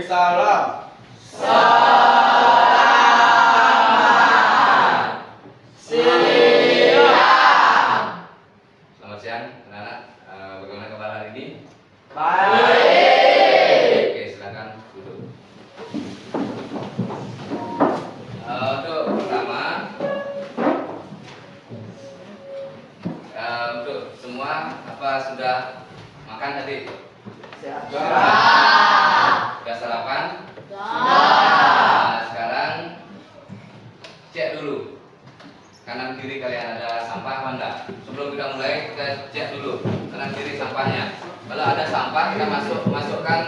salam. Selamat siang, anak-anak. Bagaimana kabar hari ini? Baik. Oke, silakan duduk. Untuk pertama, untuk semua apa sudah makan tadi? Sudah sarapan? Nah, sekarang cek dulu kanan kiri kalian ada sampah apa enggak? Sebelum kita mulai kita cek dulu kanan kiri sampahnya. Kalau ada sampah kita masukkan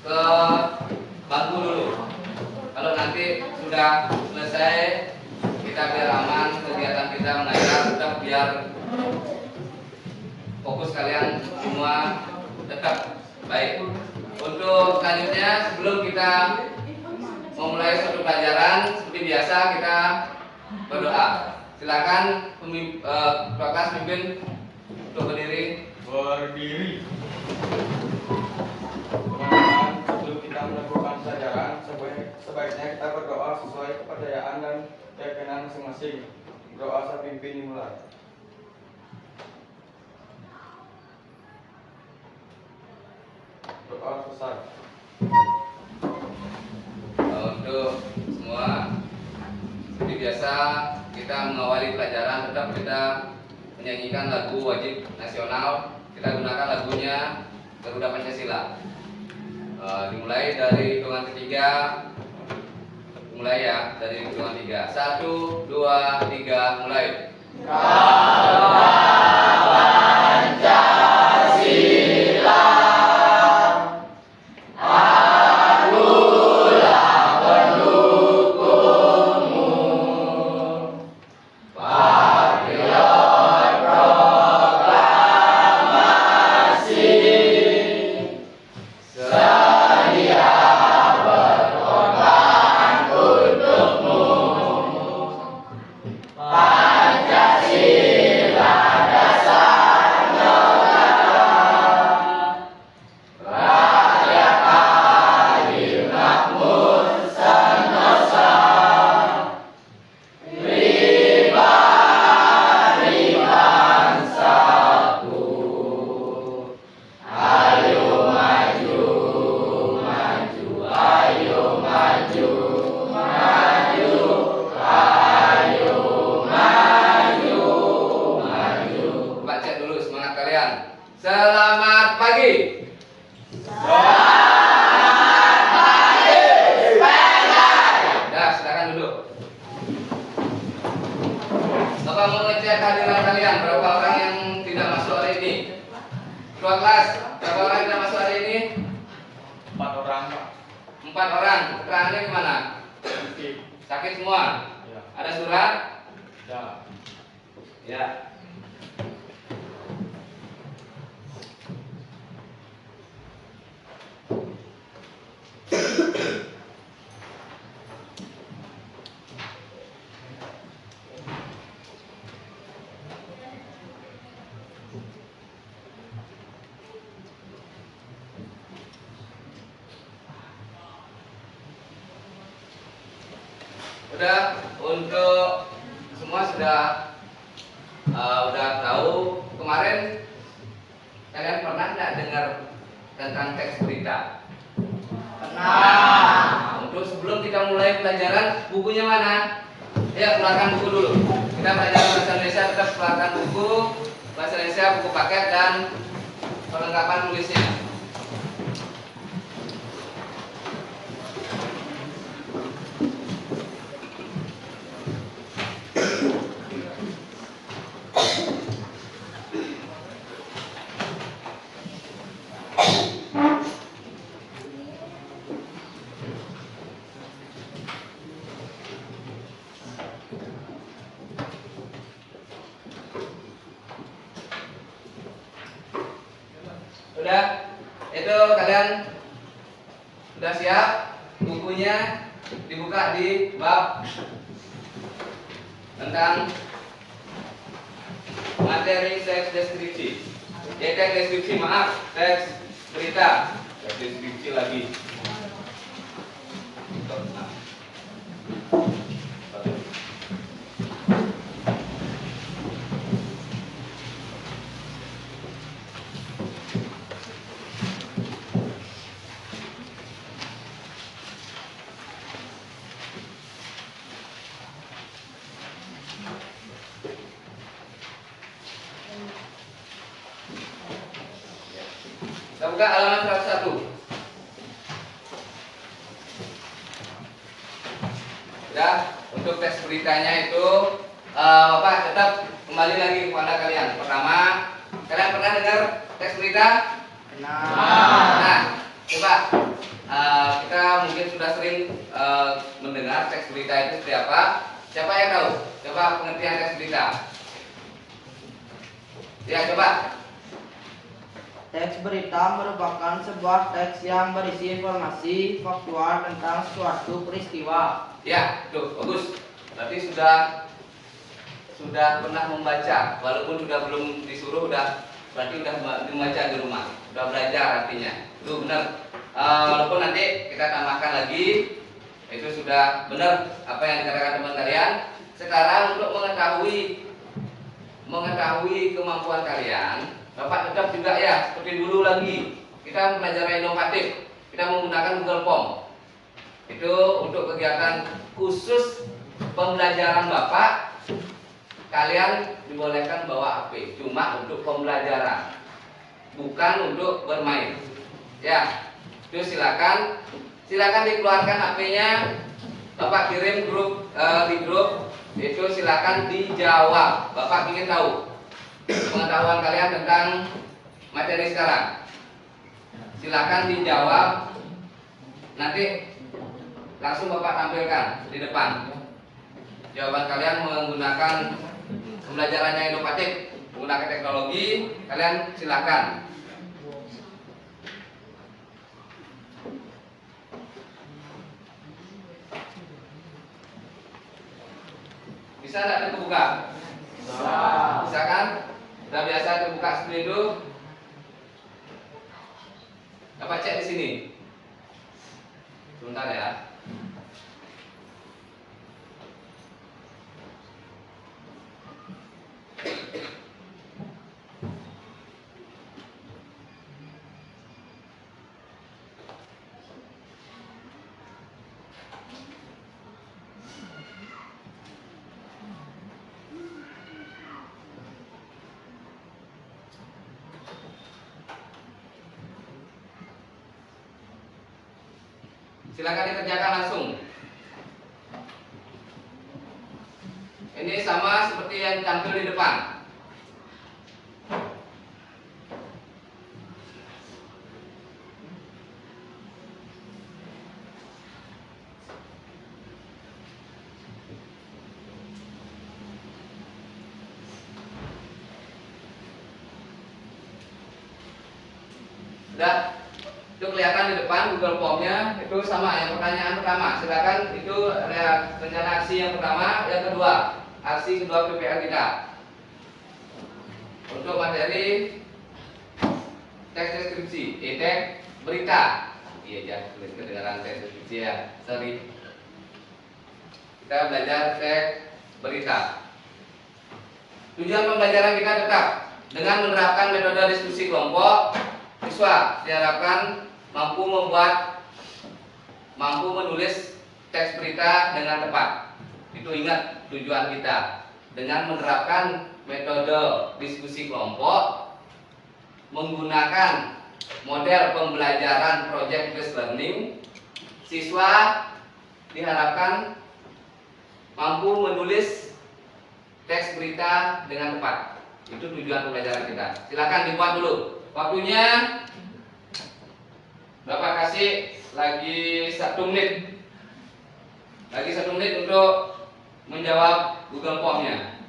ke bangku dulu. Kalau nanti sudah selesai kita biar aman kegiatan kita mengajar, tetap biar fokus kalian semua tetap baik. Untuk selanjutnya sebelum kita memulai suatu pelajaran seperti biasa kita berdoa. Silakan kelas pimpin untuk berdiri. Berdiri. Teman-teman, sebelum kita melakukan pelajaran, sebaiknya kita berdoa sesuai kepercayaan dan keyakinan masing-masing. Doa saya pimpin dimulai. Doa selesai. Untuk semua seperti biasa kita mengawali pelajaran tetap kita menyanyikan lagu wajib nasional. Kita gunakan lagunya Garuda Pancasila. Dimulai dari hitungan ketiga. Mulai ya dari hitungan 3. 1, 2, 3 mulai. Selamat pagi. Ya, silakan duduk. Bapak mau ngecek kehadiran kalian. Berapa orang yang tidak masuk hari ini? Ketua kelas, berapa orang yang tidak masuk hari ini? 4 orang, Pak. 4 orang. Keterangannya gimana? Sakit. Sakit semua? Ya. Ada surat? Ya. Ya. Udah, untuk semua sudah tahu. Kemarin kalian pernah nggak dengar tentang teks berita? Pernah. Untuk sebelum kita mulai pelajaran, bukunya mana? Ya, keluarkan buku dulu. Kita pelajaran bahasa Indonesia, tetap keluarkan buku bahasa Indonesia, buku paket dan perlengkapan tulisnya. Udah, itu kalian sudah siap? Bukunya dibuka di bab tentang materi teks deskripsi. Teks deskripsi, maaf, teks berita. Teks deskripsi lagi. Kita buka halaman 101. Ya, untuk teks beritanya itu Bapak tetap kembali lagi kepada kalian. Pertama, kalian pernah dengar teks berita? Nah, coba kita mungkin sudah sering mendengar teks berita itu seperti apa. Siapa yang tahu? Coba pengertian teks berita. Ya, coba. Teks berita merupakan sebuah teks yang berisi informasi faktual tentang suatu peristiwa. Ya, tuh bagus. Berarti sudah pernah membaca, walaupun sudah belum disuruh, berarti sudah membaca di rumah, sudah belajar artinya. Itu benar. Walaupun nanti kita tambahkan lagi, itu sudah benar apa yang dikatakan teman kalian. Sekarang untuk mengetahui kemampuan kalian, Bapak tetap juga ya seperti dulu lagi. Kita belajar inovatif, kita menggunakan Google Form. Itu untuk kegiatan khusus pembelajaran Bapak. Kalian dibolehkan bawa HP, cuma untuk pembelajaran, bukan untuk bermain. Ya, itu silakan dikeluarkan HP-nya. Bapak kirim di grup, itu silakan dijawab. Bapak ingin tahu pengetahuan kalian tentang materi sekarang. Silakan dijawab. Nanti langsung Bapak tampilkan di depan. Jawaban kalian menggunakan pembelajarannya inovatif, menggunakan teknologi, kalian silakan. Bisa tidak terbuka? Bisa kan? Sudah biasa terbuka seperti itu. Dapat cek di sini. Sebentar ya. Silakan dikerjakan langsung. Ini sama seperti yang tampil di depan. Sudah? Itu kelihatan di depan Google Form-nya. Itu sama yang pertanyaan pertama. Silakan, itu rencana aksi yang pertama. Yang kedua, aksi kedua PPL kita. Untuk materi teks deskripsi, teks berita. Iya ya, kedengaran teks deskripsi ya. Sorry. Kita belajar teks berita. Tujuan pembelajaran kita tetap dengan menerapkan metode diskusi kelompok. Siswa diharapkan mampu menulis teks berita dengan tepat. Itu ingat tujuan kita. Dengan menerapkan metode diskusi kelompok, menggunakan model pembelajaran project based learning, siswa diharapkan mampu menulis teks berita dengan tepat. Itu tujuan pembelajaran kita. Silakan dibuat dulu. Waktunya Bapak kasih lagi 1 menit. Lagi 1 menit untuk menjawab Google Form-nya.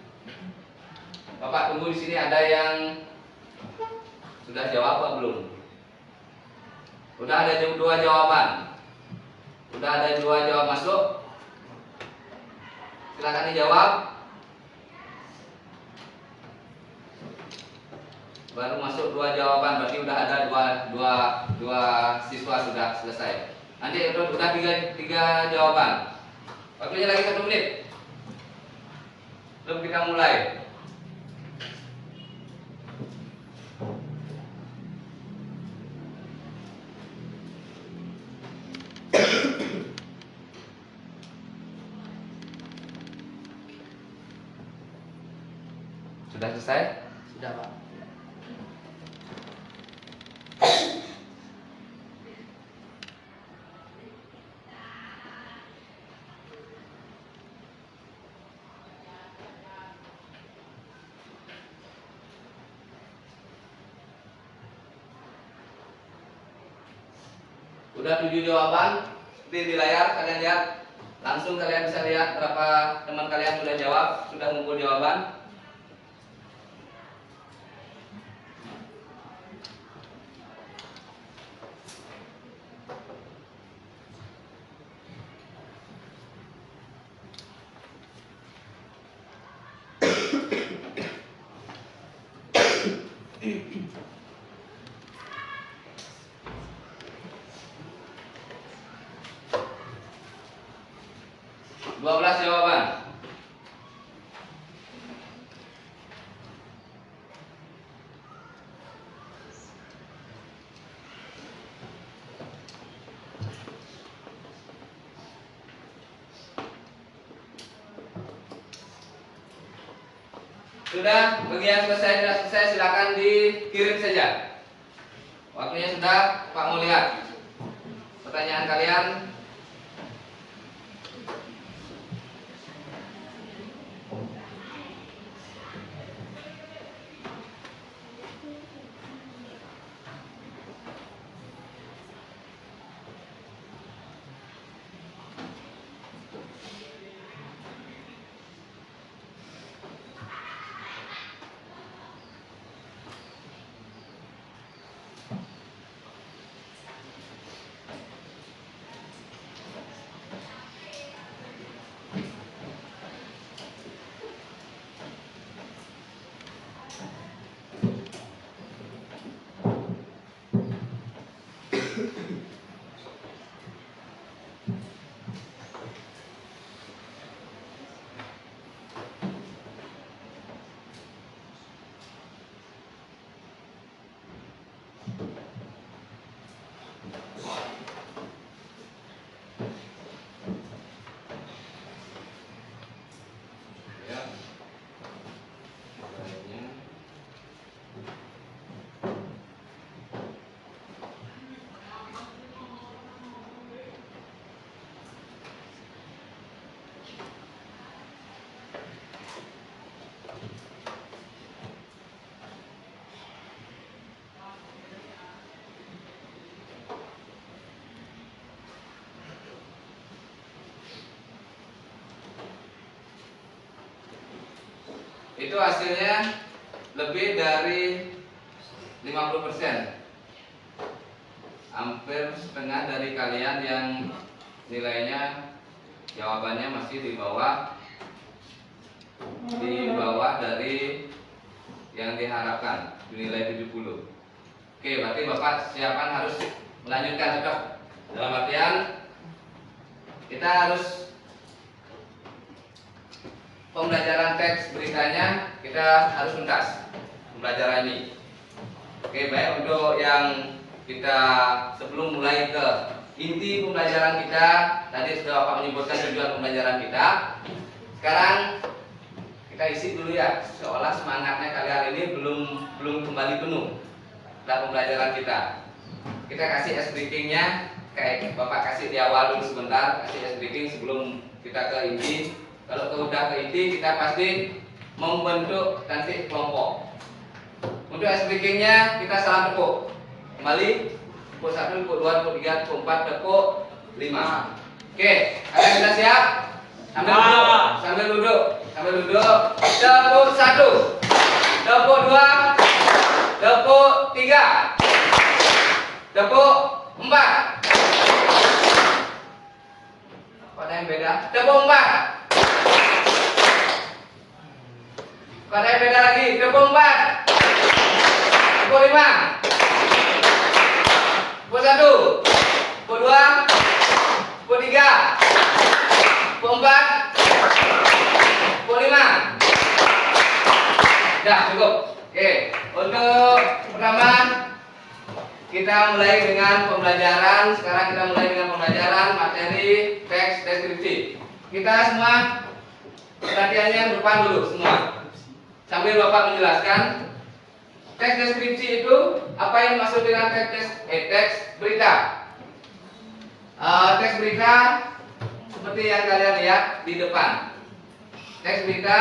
Bapak tunggu di sini, ada yang sudah jawab apa belum? Udah ada 2 jawaban. Udah ada 2 jawab masuk. Silakan dijawab. Baru masuk 2 jawaban, berarti udah ada dua siswa sudah selesai. Nanti udah 3 jawaban. Waktunya lagi 1 menit. Belum kita mulai. Sudah selesai? Sudah, Pak. Udah 7 jawaban seperti di layar kalian lihat. Langsung kalian bisa lihat berapa teman kalian sudah jawab, sudah mengumpul jawaban. Dua belas jawaban. Sudah, bagi yang selesai tidak selesai silakan dikirim saja. Waktunya sudah, Pak mau lihat pertanyaan kalian. Ya. Itu hasilnya lebih dari 50%. Hampir setengah dari kalian yang nilainya jawabannya masih di bawah dari yang diharapkan, dinilai 70. Oke, berarti Bapak siapkan harus melanjutkan cocok. Dalam artian kita harus pembelajaran teks beritanya kita harus tuntas pembelajaran ini. Oke, baik, untuk yang kita sebelum mulai ke inti pembelajaran kita, tadi sudah Bapak menyebutkan tujuan pembelajaran kita. Sekarang kita isi dulu ya, seolah semangatnya kalian ini belum kembali penuh dalam pembelajaran kita. Kita kasih ice breakingnya, kayak Bapak kasih di awal dulu sebentar, kasih ice breaking sebelum kita ke inti. Kalau sudah ke inti, kita pasti membentuk nanti kelompok. Untuk ice breakingnya kita salam tepuk. Kembali, tepuk 1, tepuk 2, tepuk 3, tepuk 4, tepuk 5. Oke, kalian sudah siap? Sambil duduk. Tepuk 1, tepuk 2, tepuk 3, tepuk 4. Ada yang beda? Tepuk 4. Ada yang beda lagi? Tepuk 4. Tepuk 5. Tepuk 1. Tepuk 2. Tepuk 3. Tepuk 4. Tepuk 5. Dah cukup. Oke, untuk pertama kita mulai dengan pembelajaran. Sekarang kita mulai dengan pembelajaran materi teks deskripsi. Kita semua perhatiannya depan dulu semua. Sambil Bapak menjelaskan teks deskripsi itu apa yang dimaksud dengan teks berita. Teks berita seperti yang kalian lihat di depan. Teks berita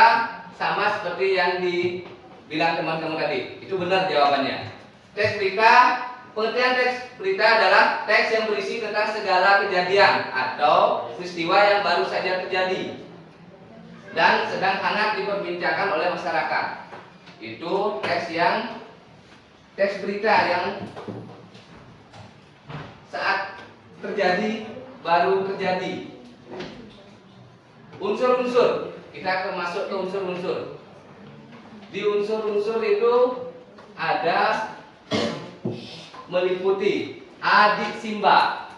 sama seperti yang dibilang teman-teman tadi. Itu benar jawabannya. Teks berita pengertian teks berita adalah teks yang berisi tentang segala kejadian atau peristiwa yang baru saja terjadi dan sedang hangat diperbincangkan oleh masyarakat. Itu teks berita yang saat terjadi, baru terjadi. Unsur-unsur, kita masuk ke unsur-unsur. Di unsur-unsur itu ada meliputi adik simba.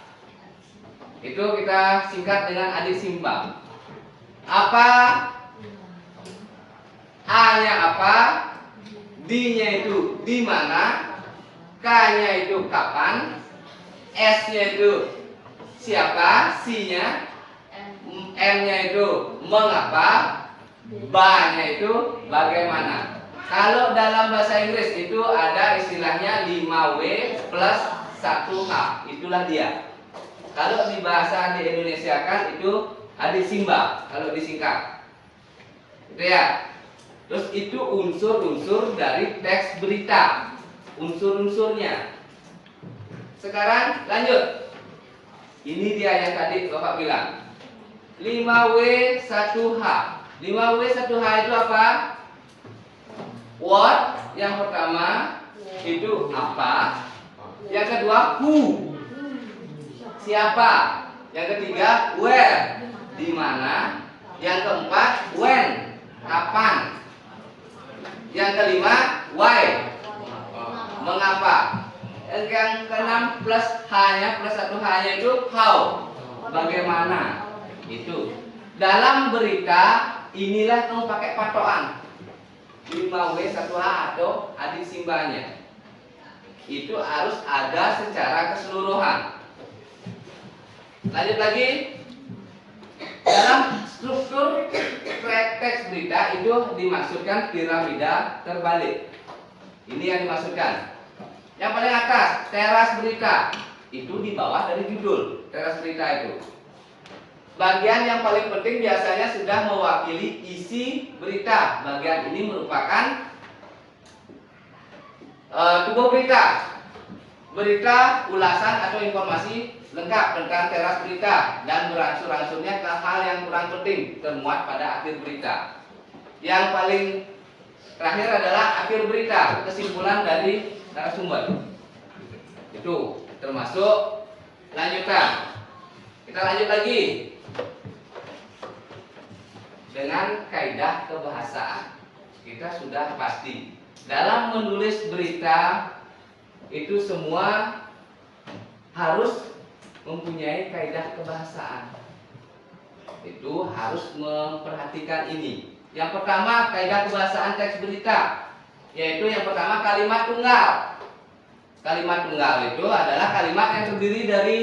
Itu kita singkat dengan adik simba. Apa? A-nya apa? D-nya itu di mana? K-nya itu kapan? S-nya itu siapa? C-nya, M-nya itu mengapa? B-nya itu bagaimana? Kalau dalam bahasa Inggris itu ada istilahnya 5W plus 1H. Itulah dia. Kalau di bahasa di Indonesia kan itu adik simba kalau disingkat. Itu ya. Terus itu unsur-unsur dari teks berita. Unsur-unsurnya. Sekarang lanjut. Ini dia yang tadi Bapak bilang. 5W 1H. 5W 1H itu apa? What yang pertama itu apa? Yang kedua who, siapa? Yang ketiga where, di mana? Yang keempat when, kapan? Yang kelima why, mengapa? Yang keenam plus h-nya plus 1h-nya itu how, bagaimana? Itu dalam berita inilah kamu pakai patokan 5W 1H atau adik simbanya. Itu harus ada secara keseluruhan. Lanjut lagi. Dalam struktur teks berita itu dimaksudkan piramida terbalik. Ini yang dimaksudkan. Yang paling atas teras berita. Itu di bawah dari judul teras berita itu. Bagian yang paling penting biasanya sudah mewakili isi berita. Bagian ini merupakan tubuh berita. Berita, ulasan atau informasi lengkap tentang teras berita dan berangsur-angsurnya ke hal yang kurang penting termuat pada akhir berita. Yang paling terakhir adalah akhir berita, kesimpulan dari narasumber. Itu termasuk lanjutan. Kita lanjut lagi. Dengan kaidah kebahasaan kita sudah pasti dalam menulis berita itu semua harus mempunyai kaidah kebahasaan. Itu harus memperhatikan ini. Yang pertama kaidah kebahasaan teks berita, yaitu yang pertama kalimat tunggal. Kalimat tunggal itu adalah kalimat yang terdiri dari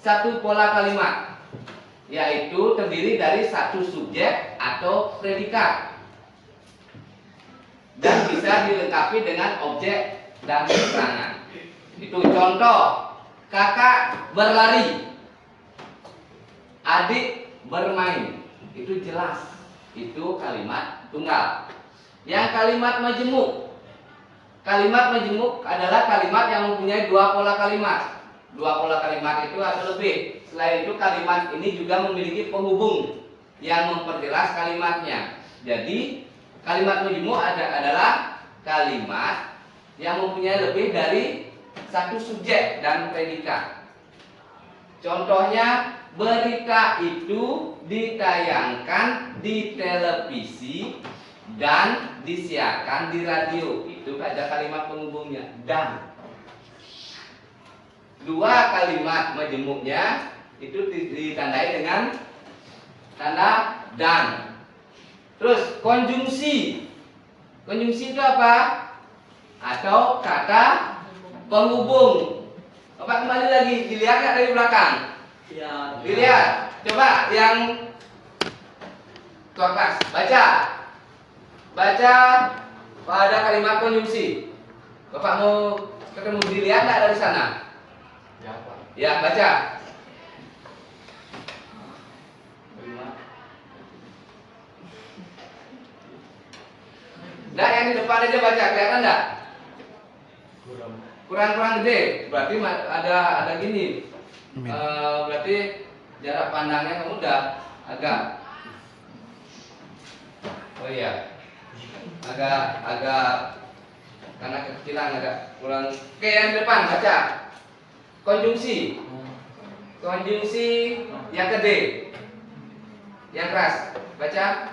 satu pola kalimat, yaitu terdiri dari satu subjek atau predikat dan bisa dilengkapi dengan objek dan keterangan. Itu contoh, kakak berlari, adik bermain. Itu jelas, itu kalimat tunggal. Yang kalimat majemuk, kalimat majemuk adalah kalimat yang mempunyai dua pola kalimat. Dua pola kalimat itu atau lebih. Selain itu kalimat ini juga memiliki penghubung yang memperjelas kalimatnya. Jadi kalimat majemuk adalah kalimat yang mempunyai lebih dari satu subjek dan predikat. Contohnya, berita itu ditayangkan di televisi dan disiarkan di radio. Itu ada kalimat penghubungnya dan. Dua kalimat majemuknya itu ditandai dengan tanda dan. Terus konjungsi. Konjungsi itu apa? Atau kata penghubung. Bapak kembali lagi, dilihat nggak dari belakang? Ya. Dilihat. Coba yang tua kelas, baca. Baca pada kalimat konjungsi. Bapak mau ketemu, dilihat nggak dari sana? Ya, Pak. Ya, baca. Nah, yang di depan aja baca, kelihatan enggak? kurang gede, berarti ada gini. Berarti jarak pandangnya kamu udah agak, oh iya, agak karena kekecilan agak kurang. Oke, yang di depan baca konjungsi yang gede, yang keras, baca.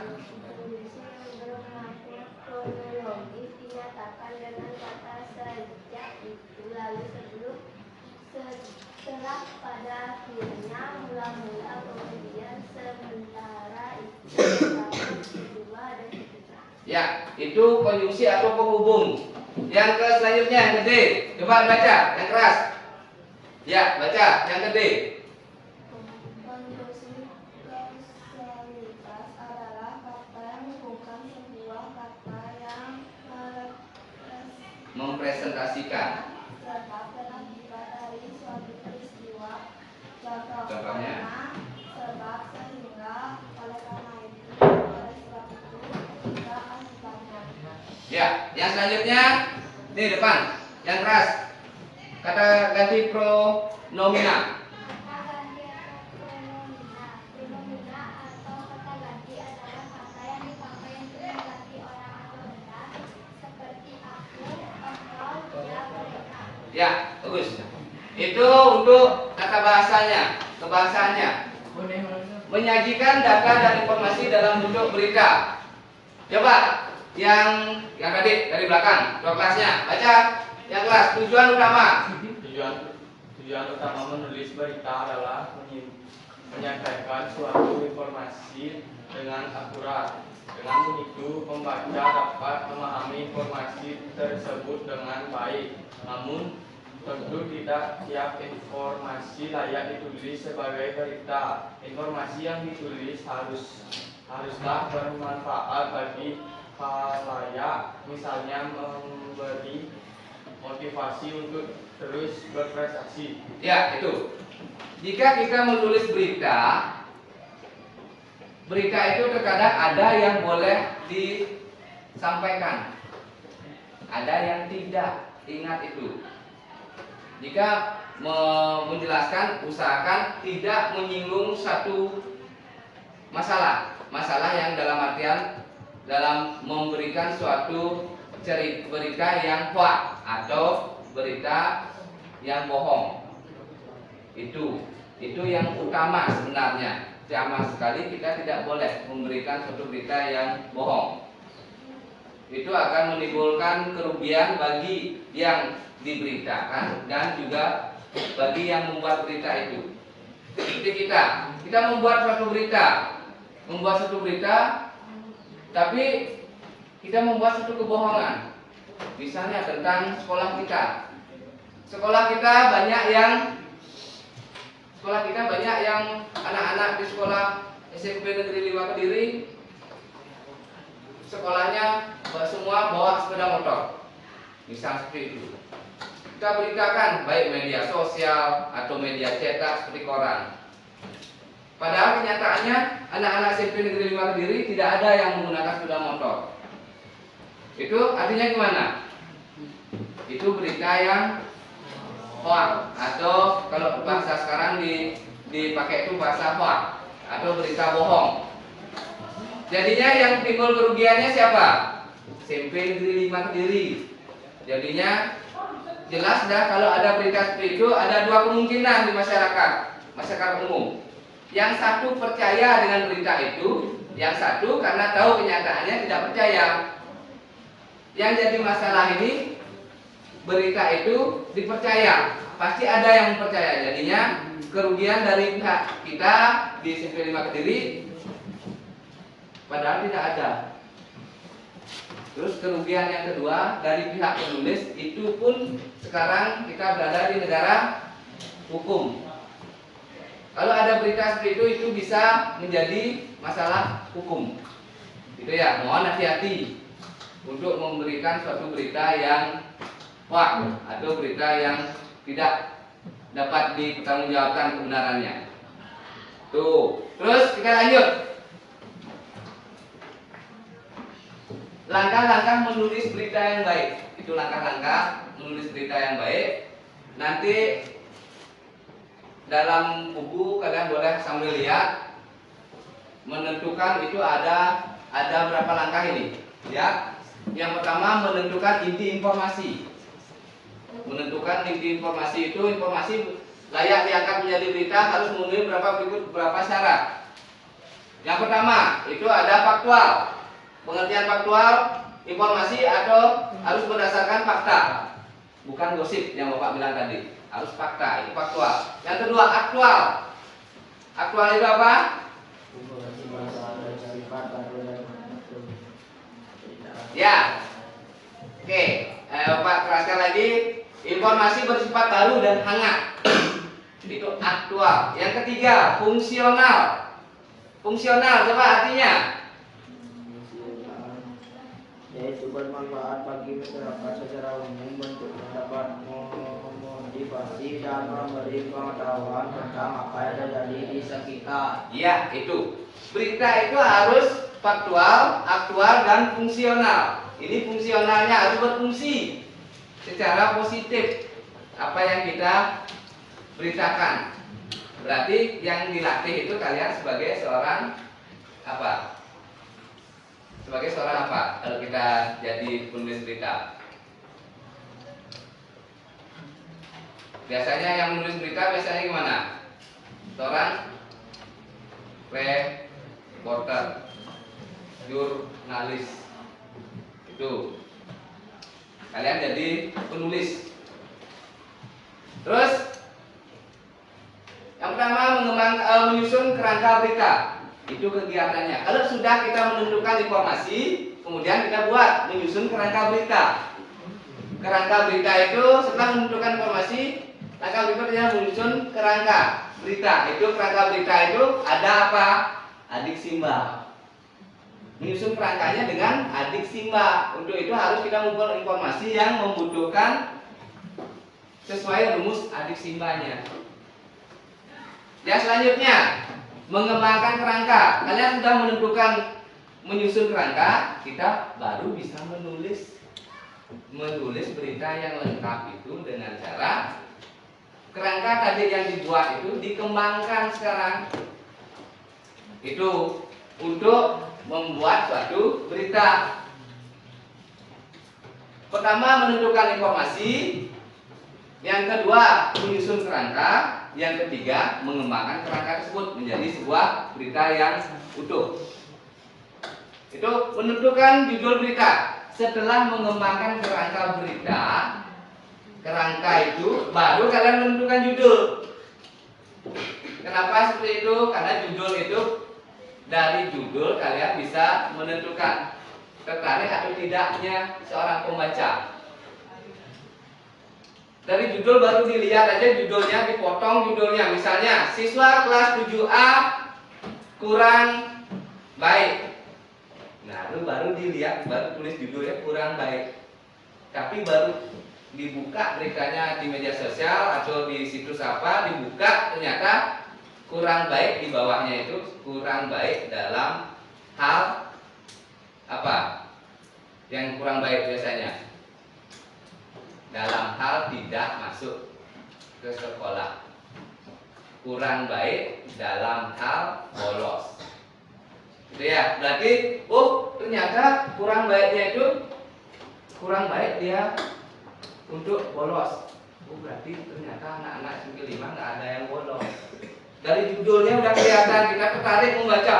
Kronologis dinyatakan dengan kata sejak itu lalu sebelum setelah pada akhirnya mula-mula kemudian sementara itu pertama kedua dan ketiga. Ya, itu konjungsi atau penghubung. Yang ke selanjutnya yang gede, coba baca yang keras. Ya, baca yang gede. Konjungsi kausalitas adalah kata yang menghubungkan sebuah kata yang Mempresentasikan. serta akibat dari suatu peristiwa. Contohnya? Sebab sehingga oleh karena itu oleh sebab itu juga akibatnya. Ya, yang selanjutnya nih depan, yang keras. Kata ganti pronomina. Kata ganti atau pronomina. Pronomina atau kata ganti adalah kata yang dipakai untuk mengganti orang atau benda seperti aku, engkau, dia, mereka. Ya, bagus. Itu untuk kata bahasanya, kebahasaannya. Menyajikan data dan informasi dalam bentuk berita. Coba yang tadi dari belakang, dua kelasnya, baca. Yang kelas tujuan utama. Tujuan utama menulis berita adalah menyampaikan suatu informasi dengan akurat. Dengan begitu, pembaca dapat memahami informasi tersebut dengan baik. Namun, tentu tidak tiap informasi layak ditulis sebagai berita. Informasi yang ditulis haruslah bermanfaat bagi khalayak, misalnya memberi motivasi untuk terus berprestasi. Ya, itu. Jika kita menulis berita itu terkadang ada yang boleh disampaikan, ada yang tidak. Ingat itu. Jika menjelaskan, usahakan tidak menyinggung satu masalah yang dalam artian dalam memberikan suatu berita yang hoax atau berita yang bohong. Itu yang utama sebenarnya. Sama sekali kita tidak boleh memberikan suatu berita yang bohong. Itu akan menimbulkan kerugian bagi yang diberitakan dan juga bagi yang membuat berita itu. Seperti kita membuat suatu berita, tapi kita membuat suatu kebohongan. Misalnya tentang sekolah kita. Sekolah kita banyak yang anak-anak di sekolah SMP Negeri 5 Kediri, sekolahnya semua bawa sepeda motor. Misal seperti itu. Kita beritakan baik media sosial atau media cetak seperti koran. Padahal kenyataannya anak-anak SMP Negeri 5 Kediri tidak ada yang menggunakan sepeda motor. Itu artinya gimana? Itu berita yang hoax atau kalau bahasa sekarang dipakai itu bahasa hoax atau berita bohong. Jadinya yang timbul kerugiannya siapa? SMP Negeri 5 Kediri. Jadinya jelas dah kalau ada berita seperti itu ada dua kemungkinan di masyarakat umum. Yang satu percaya dengan berita itu, yang satu karena tahu kenyataannya tidak percaya. Yang jadi masalah ini berita itu dipercaya, pasti ada yang percaya. Jadinya kerugian dari pihak kita di SMP 5 Kediri padahal tidak ada. Terus kerugian yang kedua dari pihak penulis itu pun sekarang kita berada di negara hukum. Kalau ada berita seperti itu bisa menjadi masalah hukum. Itu ya, mohon hati-hati untuk memberikan suatu berita yang hoax atau berita yang tidak dapat dipertanggungjawabkan kebenarannya. Tuh, terus kita lanjut. Langkah-langkah menulis berita yang baik. Itu langkah-langkah menulis berita yang baik, nanti dalam buku kalian boleh sambil lihat, menentukan itu ada berapa langkah ini. Ya, yang pertama menentukan inti informasi. Menentukan inti informasi itu, informasi layak diangkat menjadi berita harus memenuhi berapa syarat. Yang pertama itu ada faktual. Pengertian faktual, informasi atau harus berdasarkan fakta, bukan gosip yang Bapak bilang tadi. Harus fakta, itu faktual. Yang kedua aktual. Aktual itu apa? Ya. Oke, Bapak keraskan lagi. Informasi bersifat baru dan hangat. Itu aktual. Yang ketiga, fungsional. Fungsional, coba artinya? Yaitu bermanfaat bagi masyarakat secara umum, bentuknya dapat memotivasi dan memberi pengetahuan tentang apa yang terjadi di sekitar. Ya, itu. Berita itu harus faktual, aktual, dan fungsional. Ini fungsionalnya harus berfungsi secara positif apa yang kita beritakan. Berarti yang dilatih itu kalian sebagai seorang apa? Sebagai seorang apa? Kalau kita jadi penulis berita. Biasanya yang menulis berita biasanya gimana? Seorang reporter, jurnalis. Itu. Kalian jadi penulis. Terus yang pertama menyusun kerangka berita. Itu kegiatannya. Kalau sudah kita menentukan informasi, kemudian kita buat menyusun kerangka berita. Kerangka berita itu setelah menentukan informasi, langkah berikutnya menyusun kerangka berita. Itu kerangka berita itu ada apa? Adik simba. Menyusun kerangkanya dengan adik simba. Untuk itu harus kita mengumpulkan informasi yang membutuhkan sesuai rumus adik simbanya. Yang selanjutnya mengembangkan kerangka. Kalian sudah menentukan menyusun kerangka, kita baru bisa menulis berita yang lengkap itu dengan cara kerangka tadi yang dibuat itu dikembangkan sekarang. Itu untuk membuat suatu berita. Pertama menentukan informasi, yang kedua menyusun kerangka, yang ketiga mengembangkan kerangka tersebut menjadi sebuah berita yang utuh. Itu menentukan judul berita. Setelah mengembangkan kerangka berita, kerangka itu baru kalian menentukan judul. Kenapa seperti itu? Karena judul itu, dari judul kalian bisa menentukan tertarik atau tidaknya seorang pembaca. Dari judul baru dilihat aja judulnya, dipotong judulnya. Misalnya siswa kelas 7A kurang baik. Nah, itu baru dilihat, baru tulis judulnya kurang baik. Tapi baru dibuka beritanya di media sosial atau di situs apa, dibuka ternyata kurang baik, di bawahnya itu kurang baik dalam hal apa? Yang kurang baik biasanya dalam hal tidak masuk ke sekolah, kurang baik dalam hal bolos. Gitu ya. Berarti ternyata kurang baiknya itu kurang baik dia untuk bolos. Berarti ternyata anak-anak SMP 5 nggak ada yang bolos. Dari judulnya udah kelihatan, kita tertarik membaca.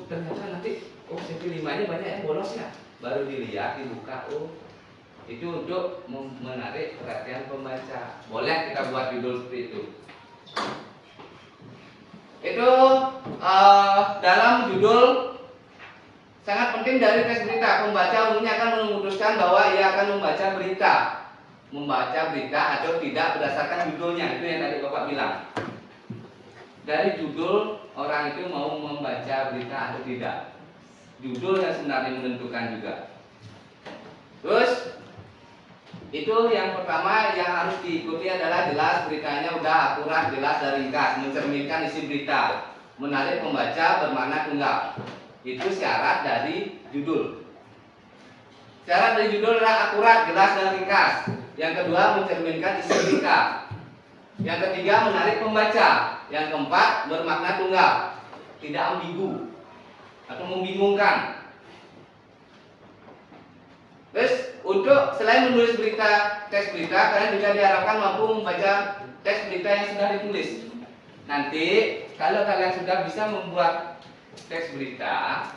Ternyata nanti SMP 5 ini banyak yang bolos ya. Baru dilihat, dibuka, itu untuk menarik perhatian pembaca. Boleh kita buat judul seperti itu. Itu dalam judul sangat penting dari teks berita. Pembaca umumnya akan memutuskan bahwa ia akan membaca berita atau tidak berdasarkan judulnya. Itu yang tadi Bapak bilang. Dari judul orang itu mau membaca berita atau tidak. Judul yang sebenarnya menentukan juga. Terus itu yang pertama yang harus diikuti adalah jelas beritanya udah akurat, jelas dan ringkas, mencerminkan isi berita, menarik pembaca, bermakna tunggal. Itu syarat dari judul. Syarat dari judul adalah akurat, jelas dan ringkas. Yang kedua, mencerminkan isi berita. Yang ketiga, menarik pembaca. Yang keempat, bermakna tunggal, tidak ambigu atau membingungkan. Terus untuk selain menulis berita, teks berita, kalian juga diharapkan mampu membaca teks berita yang sudah ditulis. Nanti kalau kalian sudah bisa membuat teks berita,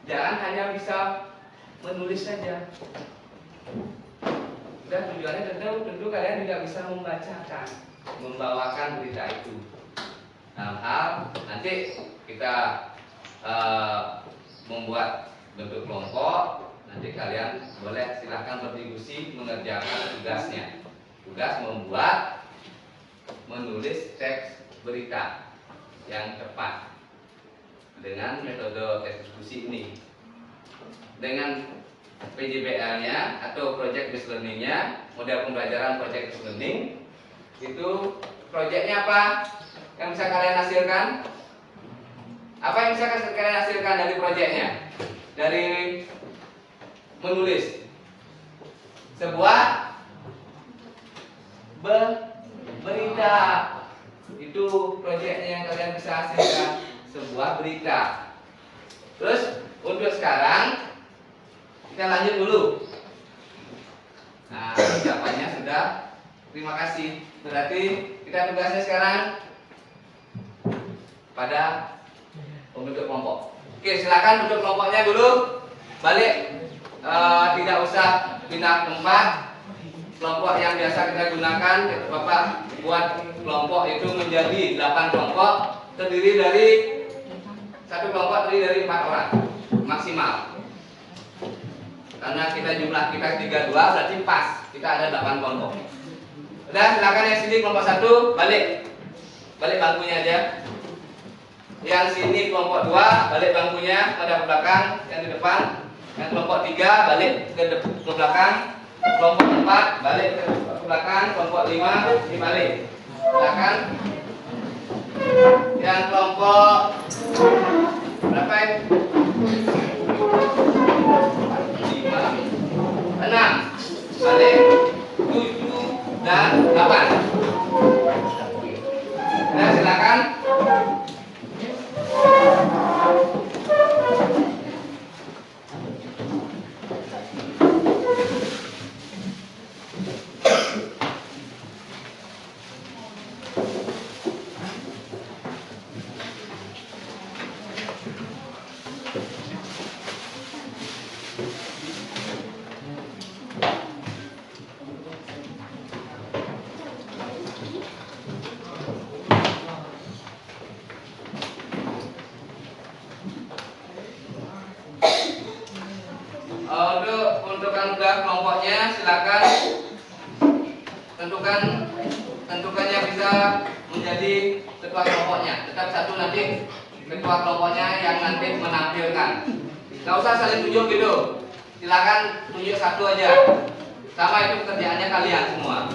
jangan hanya bisa menulis saja. Dan tujuannya tentu kalian juga bisa membacakan, membawakan berita itu. Dalam hal nanti kita membuat bentuk kelompok. Nanti kalian boleh silahkan berdiskusi mengerjakan tugasnya. Tugas membuat, menulis teks berita yang tepat dengan metode tes diskusi ini. Dengan PJBL-nya atau Project Based Learning-nya, model pembelajaran Project Based Learning, itu proyeknya apa yang bisa kalian hasilkan? Apa yang bisa kalian hasilkan dari proyeknya? Dari menulis sebuah berita, itu proyeknya yang kalian bisa hasilkan, sebuah berita. Terus untuk sekarang kita lanjut dulu. Nah, ucapannya sudah. Terima kasih. Berarti kita tugasnya sekarang pada pembentuk kelompok. Oke, silakan bentuk kelompoknya dulu. Balik. Tidak usah pindah tempat. Kelompok yang biasa kita gunakan, Bapak buat kelompok itu menjadi 8 kelompok, terdiri dari satu kelompok terdiri dari 4 orang maksimal. Karena kita jumlah kita 32 berarti pas, kita ada 8 kelompok. Udah, silakan yang sini kelompok 1 balik bangkunya aja. Yang sini kelompok 2 balik bangkunya pada belakang, yang di depan. Yang kelompok 3 balik ke belakang. Kelompok 4 balik ke belakang. Kelompok 5 dibalik belakang. Yang kelompok berapa ini? 5, 6 balik, 7 dan 8. Nah, silakan. Untuk udah kelompoknya silakan tentukan yang bisa menjadi ketua kelompoknya. Tetap satu nanti ketua kelompoknya yang nanti menampilkan. Gak usah saling tunjuk gitu. Silakan tunjuk satu aja. Sama itu pekerjaannya kalian semua.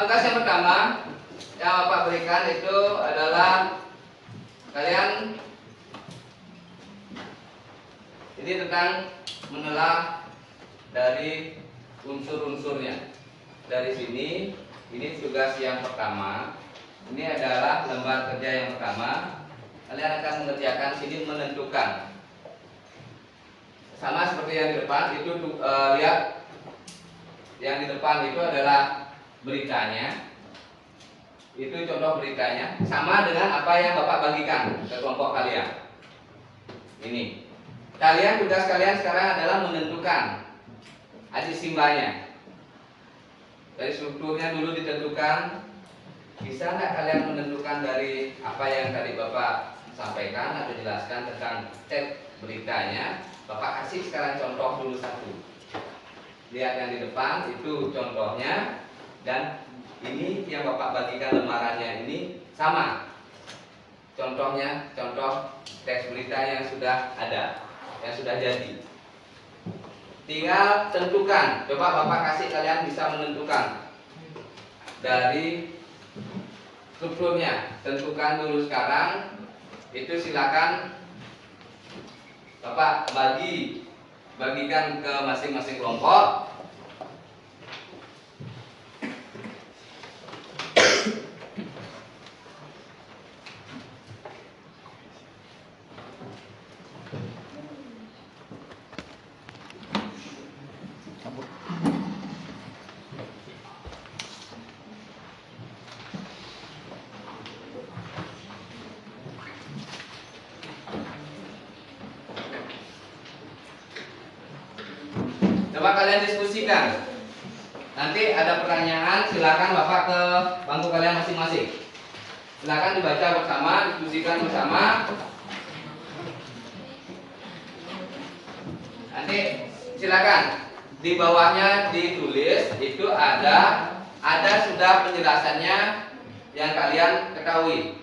Tugas yang pertama yang Bapak berikan itu adalah kalian ini tentang menelaah dari unsur-unsurnya. Dari sini, ini tugas yang pertama. Ini adalah lembar kerja yang pertama. Kalian akan mengerjakan sini menentukan. Sama seperti yang di depan itu lihat yang di depan itu adalah beritanya. Itu contoh beritanya, sama dengan apa yang Bapak bagikan ke kelompok kalian. Ini, tugas kalian sekarang adalah menentukan adik simbanya. Dari strukturnya dulu ditentukan. Bisa nggak kalian menentukan dari apa yang tadi Bapak sampaikan atau jelaskan tentang teks beritanya? Bapak kasih sekarang contoh dulu satu. Lihat yang di depan itu contohnya, dan ini yang Bapak bagikan lembarannya ini sama. Contohnya, contoh teks berita yang sudah ada, yang sudah jadi. Tinggal tentukan. Coba Bapak kasih kalian bisa menentukan dari strukturnya. Tentukan dulu sekarang. Itu silakan Bapak bagikan ke masing-masing kelompok. Coba kalian diskusikan. Nanti ada pertanyaan, silakan Bapak ke bangku kalian masing-masing. Silakan dibaca bersama, diskusikan bersama. Nanti silakan di bawahnya ditulis, itu ada sudah penjelasannya yang kalian ketahui.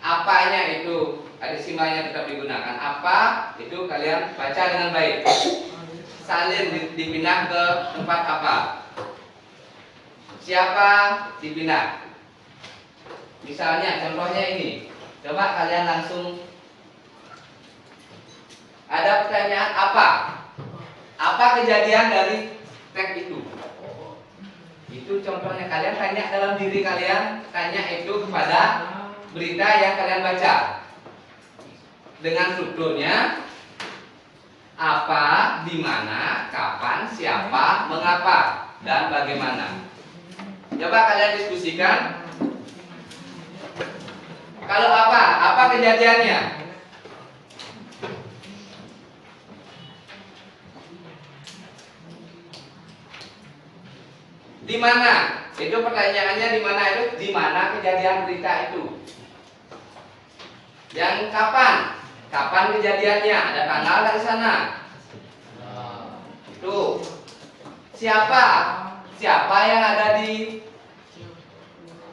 Apanya itu, ada simbolnya tetap digunakan. Apa itu kalian baca dengan baik. Salin dipindah ke tempat apa? Siapa dipindah? Misalnya contohnya ini. Coba kalian langsung, ada pertanyaan apa? Apa kejadian dari teks itu? Itu contohnya, kalian tanya dalam diri kalian, tanya itu kepada berita yang kalian baca. Dengan strukturnya apa, di mana, kapan, siapa, mengapa, dan bagaimana. Coba kalian diskusikan. Kalau apa kejadiannya? Di mana? Itu pertanyaannya, di mana itu? Di mana kejadian berita itu? Yang kapan? Kapan kejadiannya? Ada tanggal dari sana. Itu. Siapa? Siapa yang ada di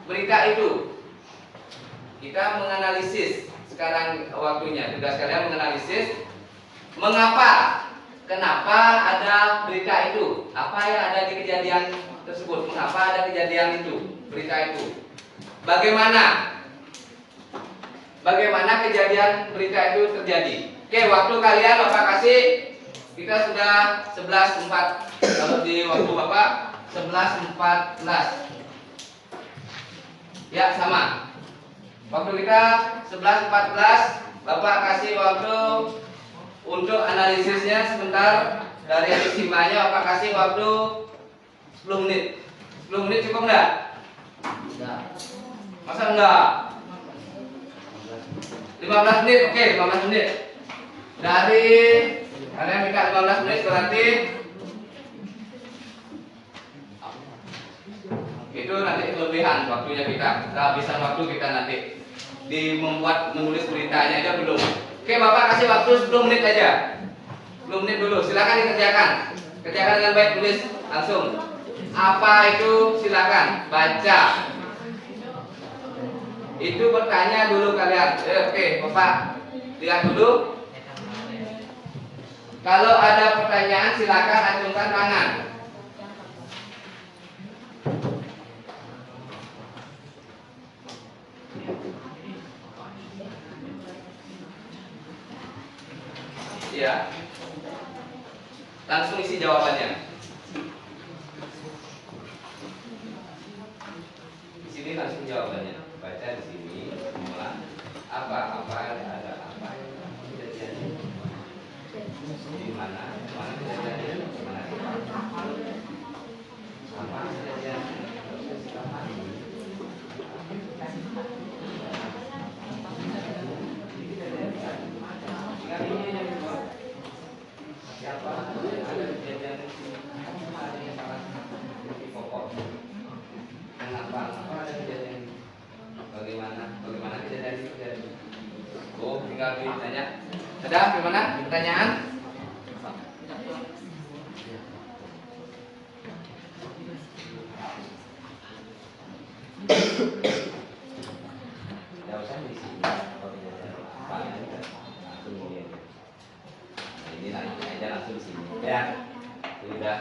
berita itu? Kita menganalisis. Sekarang waktunya. Tugas kalian menganalisis. Mengapa? Kenapa ada berita itu? Apa yang ada di kejadian tersebut? Mengapa ada kejadian itu? Berita itu. Bagaimana? Bagaimana kejadian berita itu terjadi? Oke, waktu kalian Bapak kasih. Kita sudah 11.4. Kalau di waktu Bapak 11.14. Ya, sama. Waktu kita 11.14. Bapak kasih waktu untuk analisisnya sebentar. Dari simbolnya Bapak kasih waktu 10 menit. 10 menit cukup enggak? Enggak. Masa enggak? 15 menit, oke, 15 menit. Dari kalian minta 15 menit berarti itu nanti kelebihan waktunya kita. Kehabisan waktu kita nanti di membuat menulis beritanya aja belum. Oke, Bapak kasih waktu 10 menit aja. 10 menit dulu, silakan dikerjakan. Kerjakan dengan baik, tulis langsung. Apa itu? Silakan baca. Itu bertanya dulu kalian. Oke, Bapak lihat dulu. Kalau ada pertanyaan silakan acungkan tangan. Ya. Langsung isi jawabannya. Di sini langsung jawabannya. Baca di sini semua apa ada apa kejadiannya, di mana kejadiannya, di mana apa kejadiannya, lagi ditanya. Ada gimana pertanyaan? Tidak usah di sini. Kalau tidak ada pertanyaan langsung ini aja. Nah, ini nanti aja langsung di sini. Ya, sudah.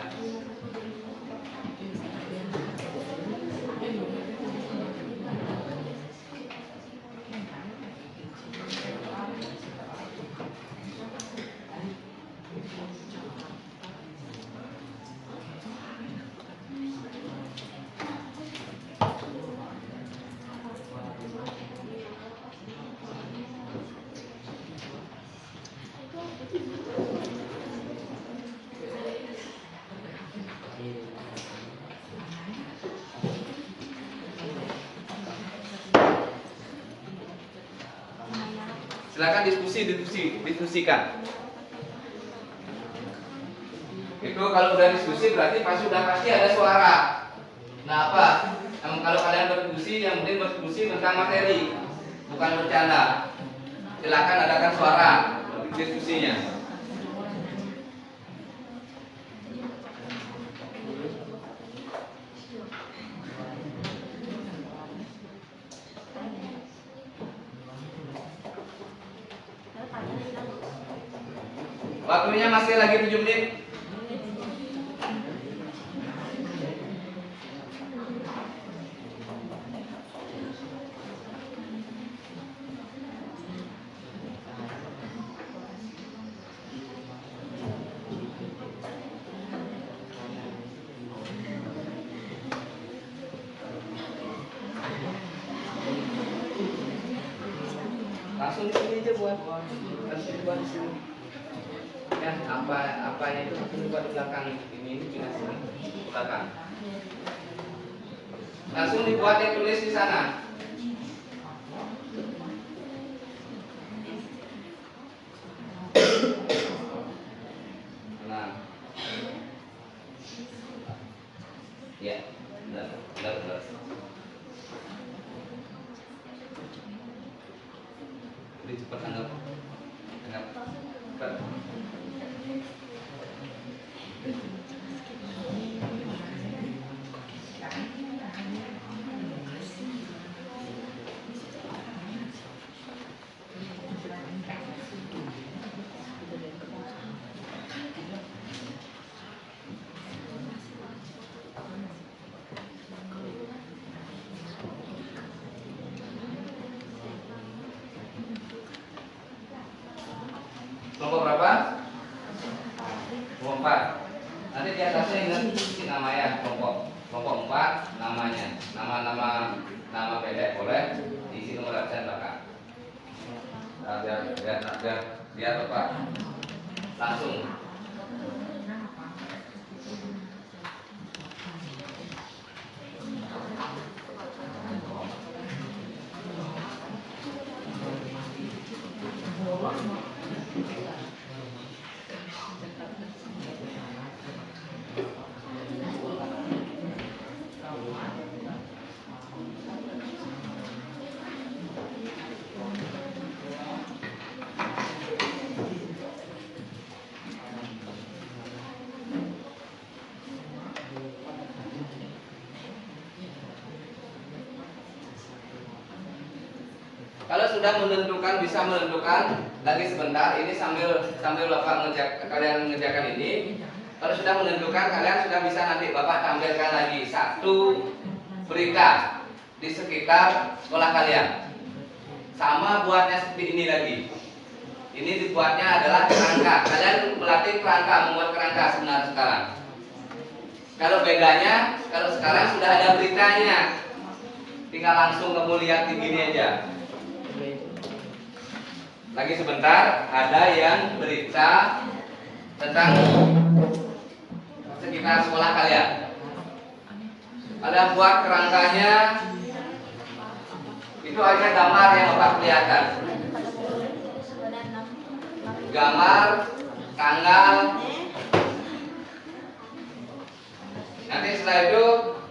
Silakan diskusikan. Itu kalau udah diskusi berarti sudah pasti ada suara. Nah apa? Kalau kalian berdiskusi, yang penting berdiskusi tentang materi, bukan bercanda. Silakan adakan suara diskusinya. Waktunya masih lagi 7 menit. Langsung di sini aja buat di sini. Ya, apanya itu buat di belakang ini pindah sini belakang. Langsung dibuat tulis di sana. Nah, ya, benar. Lebih cepat anggap. Kelompok berapa? Kelompok 4. Nanti di atasnya ingat isi nama ya, kelompok 4 namanya. Nama pendek boleh diisi nomor absen belakang. Nah, biar tepat. Langsung. Kalau sudah menentukan, bisa menentukan lagi sebentar. Ini sambil Bapak kalian mengerjakan ini. Kalau sudah menentukan, kalian sudah bisa nanti Bapak tampilkan lagi satu berita di sekitar sekolah kalian. Sama buatnya seperti ini lagi. Ini dibuatnya adalah kerangka. Kalian melatih kerangka, membuat kerangka sebenarnya sekarang. Kalau bedanya, kalau sekarang sudah ada beritanya, tinggal langsung kamu lihat di gini aja. Lagi sebentar ada yang berita tentang sekitar sekolah kalian. Ada buat kerangkanya, itu ada gambar yang Bapak kelihatan. Gambar, tanggal. Nanti setelah itu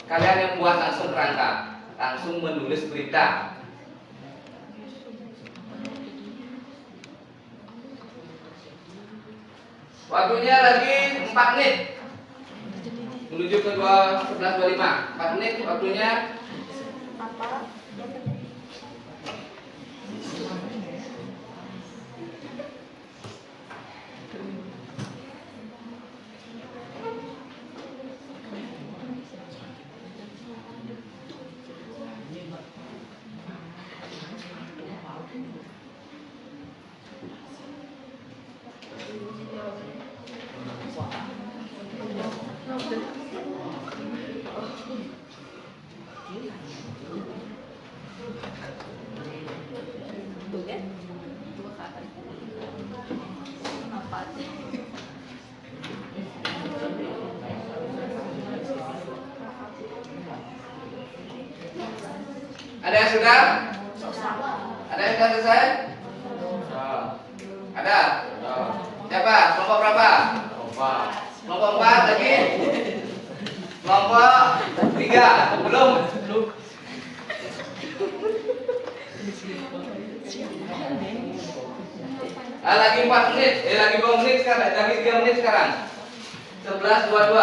kalian yang buat langsung kerangka, langsung menulis berita. Waktunya lagi 4 menit. Menuju ke 11.25. 4 menit waktunya. Ada yang sudah? Ada yang sudah selesai? Ada? Siapa? Kelompok berapa? Kelompok 4 lagi? Kelompok 3? Belum? Lagi 4 menit, lagi 2 menit sekarang, lagi 3 menit sekarang. 11.22.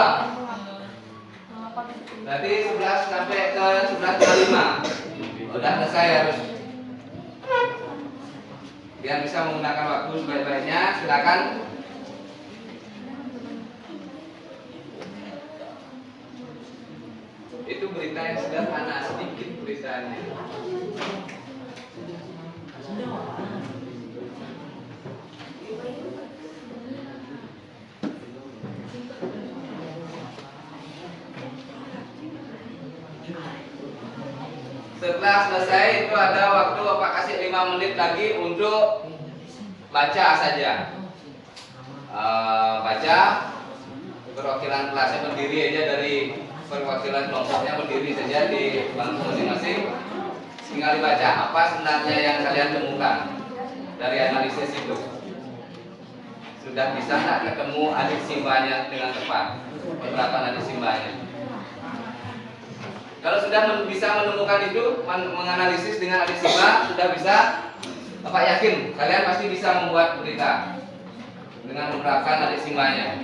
Berarti 11 sampai ke 11.25. Udah selesai harus. Biar bisa menggunakan waktu sebaik-baiknya, silakan. Itu berita yang sederhana, sedikit beritanya. Setelah selesai itu ada waktu Bapak kasih 5 menit lagi untuk baca saja. Baca perwakilan kelasnya berdiri aja, dari perwakilan kelompoknya berdiri saja di bangku masing-masing. Tinggal dibaca apa sebenarnya yang kalian temukan dari analisis itu. Sudah bisa nggak ketemu adik simbanya dengan tepat, beberapa adik simbanya? Kalau sudah bisa menemukan itu, menganalisis dengan adik simba, sudah bisa, Bapak yakin kalian pasti bisa membuat berita dengan menerapkan adik simbanya.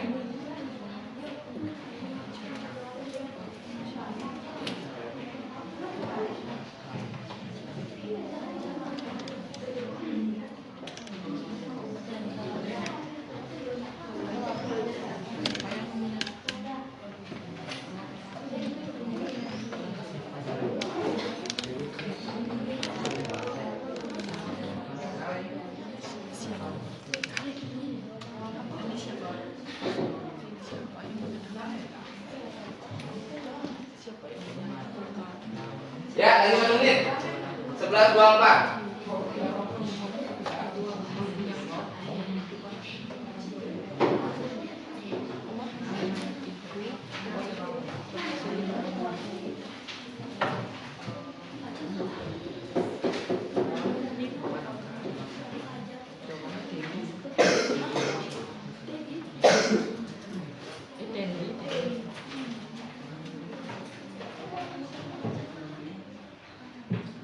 Ya, lagi 1 menit. 11.24.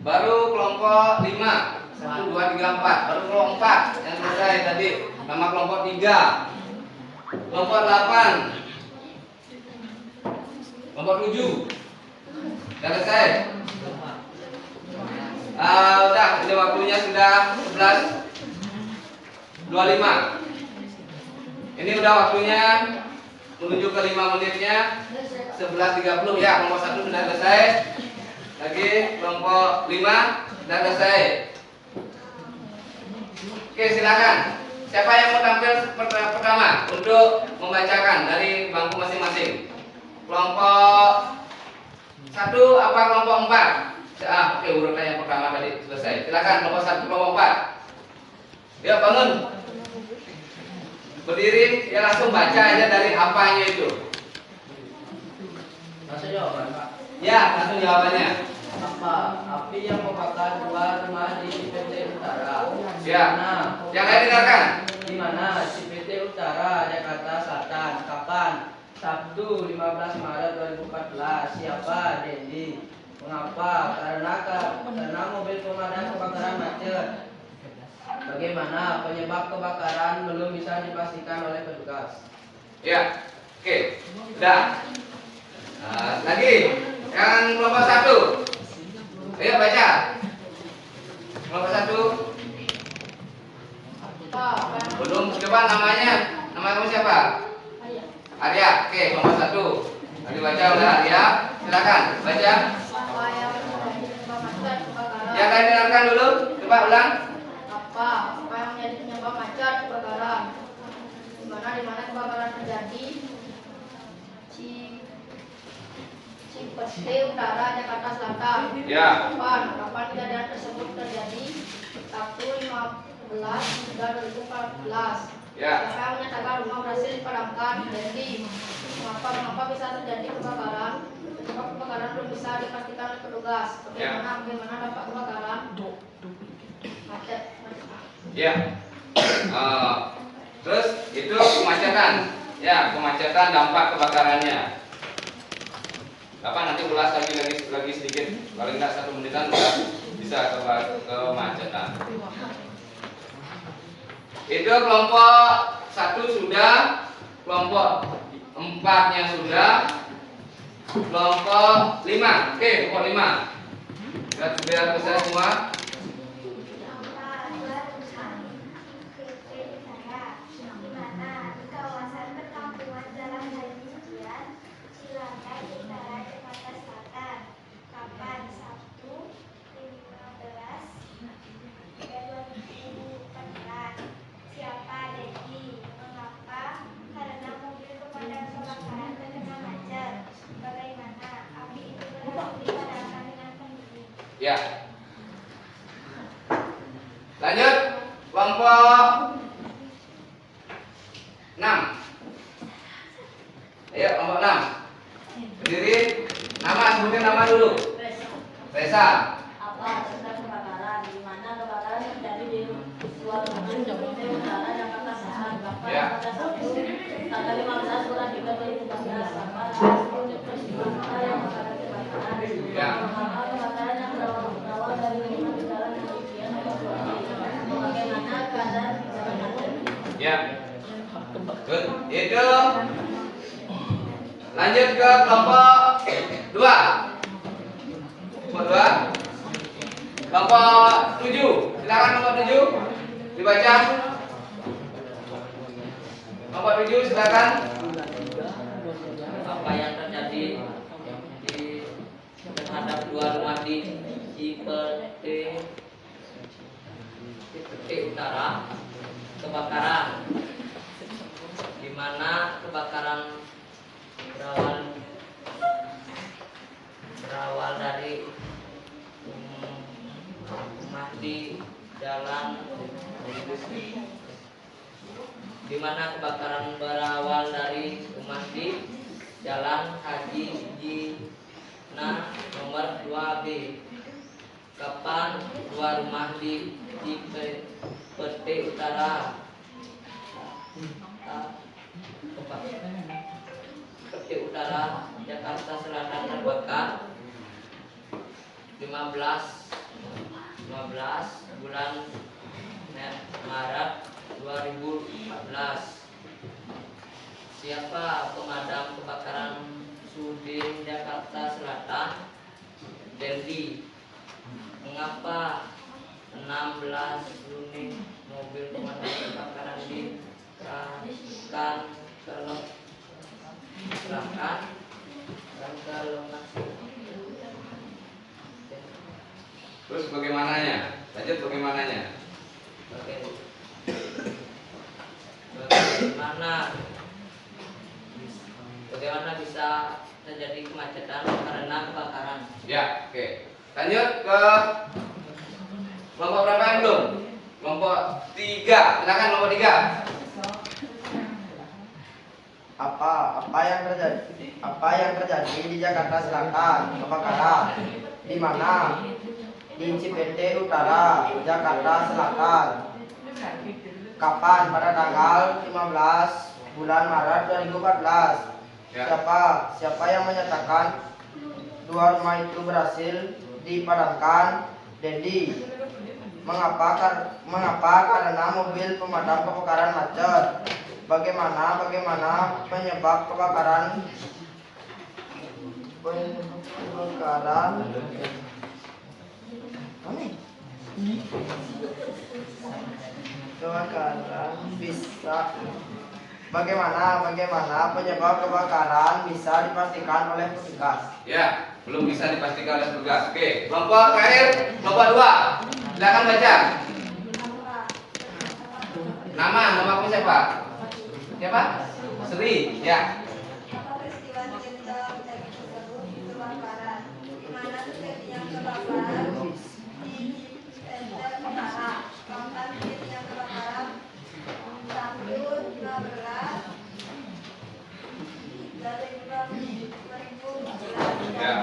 Baru kelompok 5, 1, 2, 3, 4. Baru kelompok 4 yang selesai tadi. Nama kelompok 3. Kelompok 8. Kelompok 7. Sudah selesai. Udah, ini waktunya sudah 11.25. Ini udah waktunya menuju ke 5 menitnya. 11.30 ya, kelompok 1 sudah selesai. Lagi kelompok 5 sudah selesai. Oke, silakan. Siapa yang mau tampil pertama untuk membacakan dari bangku masing-masing? Kelompok 1 apa kelompok 4? Oke, urutan yang pertama tadi selesai. Silakan kelompok 1, kelompok 4. Ya, bangun. Berdiri, ya langsung baca aja dari apanya itu. Langsung jawaban, Pak. Ya, langsung jawabannya. Apa? Api yang membakar 2 rumah di CPT Utara. Ya. Yang lain dengarkan. Di mana? CPT Utara, Jakarta Selatan. Kapan? Sabtu 15 Maret 2014. Siapa? Dendi. Mengapa? Karena mobil pemadam kebakaran macet. Bagaimana penyebab kebakaran belum bisa dipastikan oleh petugas. Ya, oke, udah. Lagi, yang kelompok 1. Ayo baca. Kelompok 1. Belum, coba namanya. Nama kamu siapa? Arya. Oke, kelompok 1. Tadi baca udah Arya. Silakan baca. Apa yang menjadi penyebab macet kebakaran? Yang tadi dengarkan dulu. Coba ulang. Apa yang menjadi penyebab macet kebakaran? Di mana kebakaran terjadi? Cipete Utara, Jakarta Selatan. Ya. Kapan kejadian tersebut terjadi? Sabtu 15 hingga 2014. Ya. Siapa yang menyatakan rumah berhasil dipadamkan? Dendi. Mengapa bisa terjadi kebakaran? Sebab kebakaran belum bisa dipastikan oleh petugas. Bagaimana dampak kebakaran? Macet. Ya. Terus itu kemacetan. Ya, kemacetan dampak kebakarannya. Bapak nanti ulas lagi sedikit. Paling enggak 1 menitan sudah bisa ke kemacetan. Itu kelompok 1 sudah, kelompok 4-nya sudah, kelompok 5. Oke, kelompok 5. Biar selesai semua. Di mana di kawasan perkampungan Jalan Haji Sudian, Cilandak Utara, Jakarta Selatan. Kapan? Sabtu 15 2014. Siapa? Dendi. Mengapa? Karena mobil pemadam kebakaran terkena macet. Bagaimana api itu berhasil dipadamkan dengan sendiri? Ya. Lanjut, kelompok 6. Ayo, kelompok 6. Berdiri. Nama, sebutin nama dulu. Reza. Apa tentang kebakaran? Di mana kebakaran terjadi di luar rumah Cipete Utara, Jakarta Selatan. Kapan? Ya. Pada Sabtu tanggal 15 bulan 3 2014. Apa peristiwa yang mengalami kebakaran? Ya. Mengapa kebakaran yang berawal dari rumah di jalan Hajian bagaimana keadaan di jalan macet? Ya. Good. Itu. Lanjut ke kelompok 2. Kelompok 2. Kelompok 7. Silakan kelompok 7 dibaca. Kelompok 7 silakan. Apa yang terjadi terhadap 2 rumah di Cipete Utara kebakaran, di mana kebakaran berawal dari rumah di jalan, di mana kebakaran berawal dari rumah di Jalan Haji Jina nomor 2B. Kapan 2 rumah di Cipete Utara Cipete Utara, Jakarta Selatan terbakar? 15 bulan Maret 2014. Siapa pemadam kebakaran Sudin, Jakarta Selatan? Dendi. Mengapa 16 unit mobil pemadam kebakaran dikerahkan ke lokasi? Terus bagaimananya? Lanjut bagaimananya? Oke. Bagaimana bisa terjadi kemacetan karena kebakaran? Ya, oke. Lanjut ke kelompok berapa yang belum? Kelompok 3. Silakan kelompok 3. Apa yang terjadi di Jakarta Selatan? Kebakaran. Di mana? Di Cipete Utara, Jakarta Selatan. Kapan? Pada tanggal 15 bulan Maret 2014. Ya. Siapa yang menyatakan 2 rumah itu berhasil dipadamkan? Dendi. Mengapa? Karena mobil pemadam kebakaran macet. Bagaimana penyebab kebakaran? Bagaimana penyebab kebakaran bisa dipastikan oleh petugas? Ya, belum bisa dipastikan oleh petugas. Oke, kelompok terakhir, kelompok 2. Silakan baca. Nama kamu siapa? Siapa? Sri. Ya. Apa peristiwa jenderal terjadi tersebut kebakaran? Di mana terjadinya kebakaran? Di tenda utara. Kapan terjadinya kebakaran? 1/15 2014. Ya.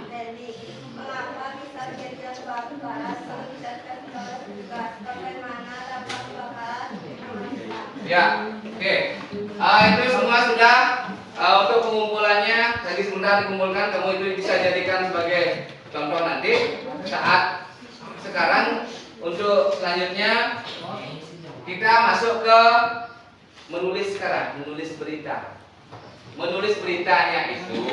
Teknik. Mengapa bisa terjadinya kebakaran? Kalau bisa terjadi oleh petugas. Bagaimana dampak kebakaran? Ya. Oke. Itu semua sudah untuk pengumpulannya tadi sebentar dikumpulkan. Kamu itu bisa jadikan sebagai contoh nanti saat sekarang. Untuk selanjutnya kita masuk ke menulis sekarang, menulis berita. Menulis beritanya itu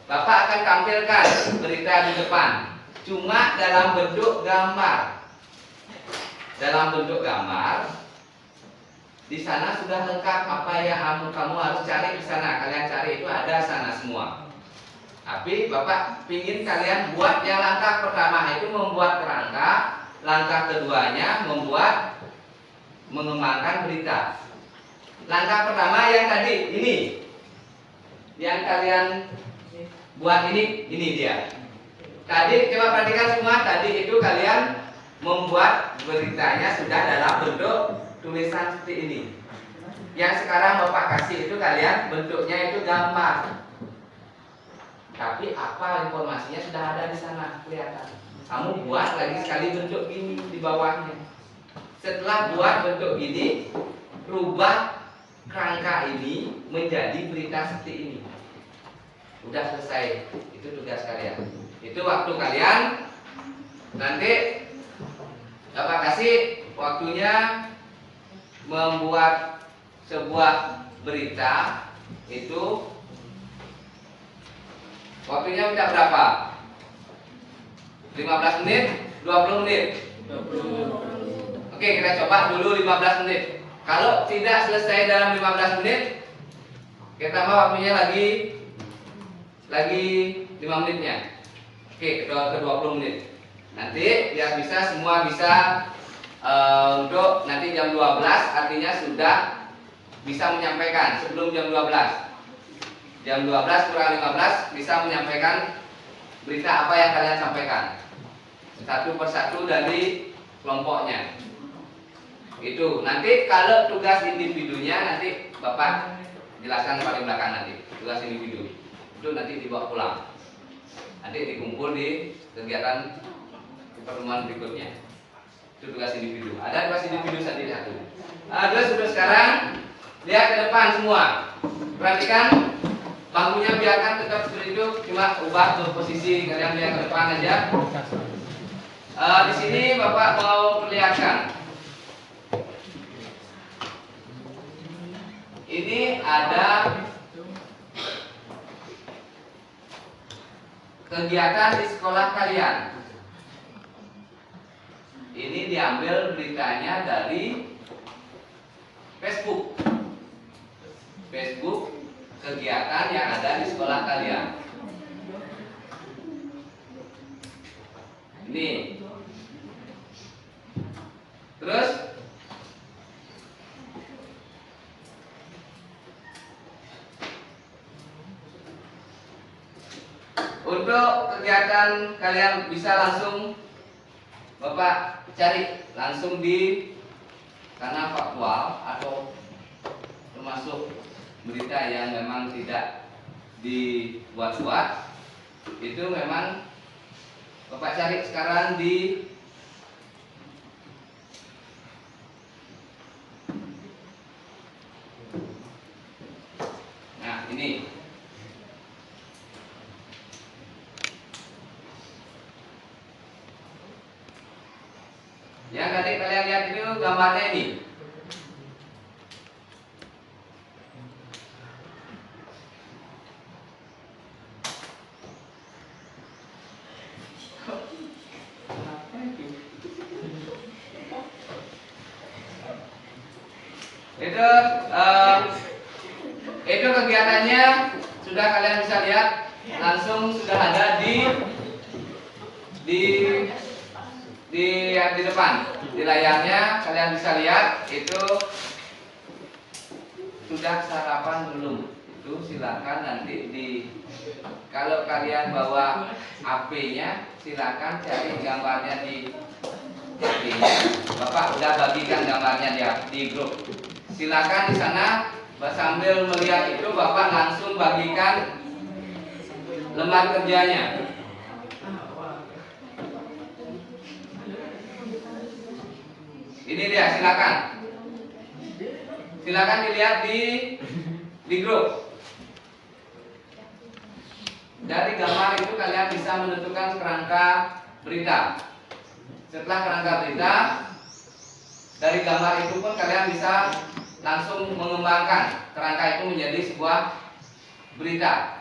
Bapak akan tampilkan berita di depan, cuma dalam bentuk gambar. Dalam bentuk gambar. Di sana sudah lengkap apa yang kamu harus cari di sana. Kalian cari itu ada sana semua. Tapi Bapak pingin kalian buat yang langkah pertama itu membuat kerangka, langkah keduanya mengembangkan berita. Langkah pertama yang tadi ini, yang kalian buat ini dia. Tadi coba perhatikan semua. Tadi itu kalian membuat beritanya sudah dalam bentuk tulisan seperti ini. Yang sekarang Bapak kasih itu kalian bentuknya itu gambar. Tapi apa informasinya sudah ada di sana kelihatan. Kamu buat lagi sekali bentuk ini di bawahnya. Setelah buat bentuk ini, rubah kerangka ini menjadi berita seperti ini. Udah selesai. Itu tugas kalian. Itu waktu kalian. Nanti Bapak kasih waktunya membuat sebuah berita itu waktunya minta berapa? 15 menit? 20 menit? 20. Oke, kita coba dulu 15 menit. Kalau tidak selesai dalam 15 menit, kita tambah waktunya lagi 5 menitnya. Oke, ke 20 menit. Nanti biar bisa semua bisa untuk nanti jam 12 artinya sudah bisa menyampaikan sebelum jam 12. Jam 12 kurang 15 bisa menyampaikan berita apa yang kalian sampaikan. Satu persatu dari kelompoknya. Itu nanti kalau tugas individunya nanti Bapak jelaskan paling belakang nanti. Tugas individu itu nanti dibawa pulang. Nanti dikumpul di kegiatan pertemuan berikutnya. Itu tugas individu. Ada tugas individu satu. Terus sudah sekarang lihat ke depan semua. Perhatikan bangkunya biarkan tetap seperti itu, cuma ubah posisi kalian lihat ke depan aja. Di sini Bapak mau perlihatkan. Ini ada kegiatan di sekolah kalian. Ini diambil beritanya dari Facebook. Facebook kegiatan yang ada di sekolah kalian. Ini. Terus untuk kegiatan kalian bisa langsung Bapak cari langsung di karena faktual atau termasuk berita yang memang tidak dibuat-buat, itu memang Bapak cari sekarang di nah ini. gambarnya ini. Itu kegiatannya sudah kalian bisa lihat, langsung sudah ada di depan di layarnya. Kalian bisa lihat itu sudah sarapan belum. Itu silakan nanti kalau kalian bawa HP-nya silakan cari gambarnya di HP-nya. Bapak udah bagikan gambarnya di grup. Silakan di sana sambil melihat itu Bapak langsung bagikan lembar kerjanya. Ini dia, silakan. Silakan dilihat di grup. Dari gambar itu kalian bisa menentukan kerangka berita. Setelah kerangka berita, dari gambar itu pun kalian bisa langsung mengembangkan kerangka itu menjadi sebuah berita.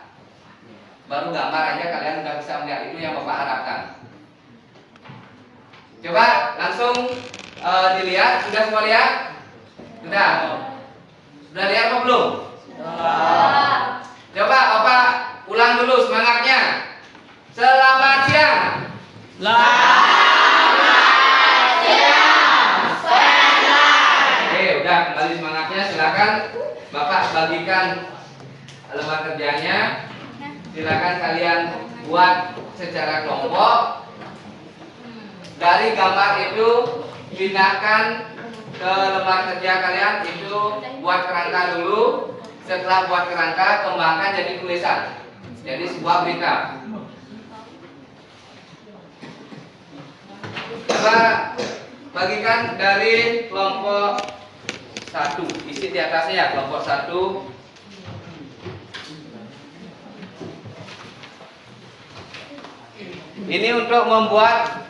Baru gambar aja kalian sudah bisa melihat, itu yang Bapak harapkan. Coba langsung dilihat, sudah semua lihat? Sudah? Sudah lihat apa belum? Coba Bapak ulang dulu semangatnya. Selamat siang. Oke, udah kembali semangatnya. Silakan Bapak bagikan lembar kerjanya. Silakan kalian buat secara kelompok. Dari gambar itu pindahkan ke lembar kerja kalian, itu buat kerangka dulu. Setelah buat kerangka, kembangkan jadi tulisan, jadi sebuah berita. Coba bagikan dari kelompok 1, isi di atasnya ya, kelompok 1. Ini untuk membuat,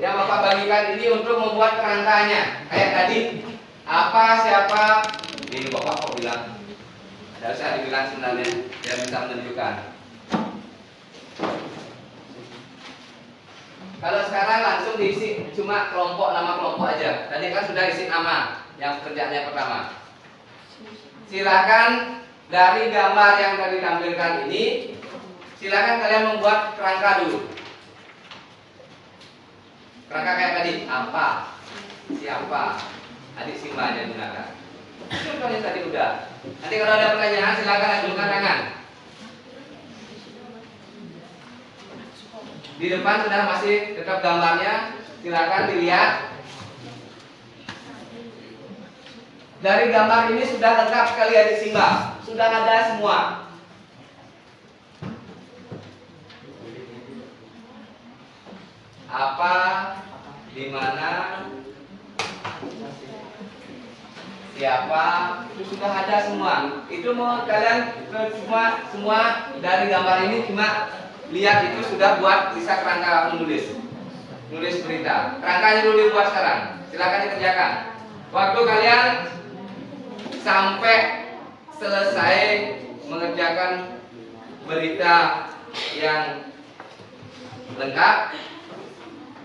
yang Bapak bagikan ini untuk membuat kerangkanya. Kayak tadi, apa, siapa, ini Bapak kok bilang, tidak usah dibilang sebenarnya, dia bisa menunjukkan. Kalau sekarang langsung diisi cuma kelompok, nama kelompok aja. Tadi kan sudah isi nama yang pekerjaannya pertama. Silakan dari gambar yang tadi ditampilkan ini, silakan kalian membuat kerangka dulu. Kerangka kayak tadi, apa, siapa, adik Simba aja gunakan. Contohnya tadi udah. Nanti kalau ada pertanyaan silakan ajukan tangan. Di depan sudah masih tetap gambarnya, silakan dilihat. Dari gambar ini sudah lengkap sekali adik Simba, sudah ada semua. Apa, di mana, siapa, itu sudah ada semua. Itu mau kalian semua dari gambar ini cuma lihat itu sudah buat bisa kerangka nulis berita. Kerangkanya dulu dibuat sekarang. Silakan dikerjakan. Waktu kalian sampai selesai mengerjakan berita yang lengkap,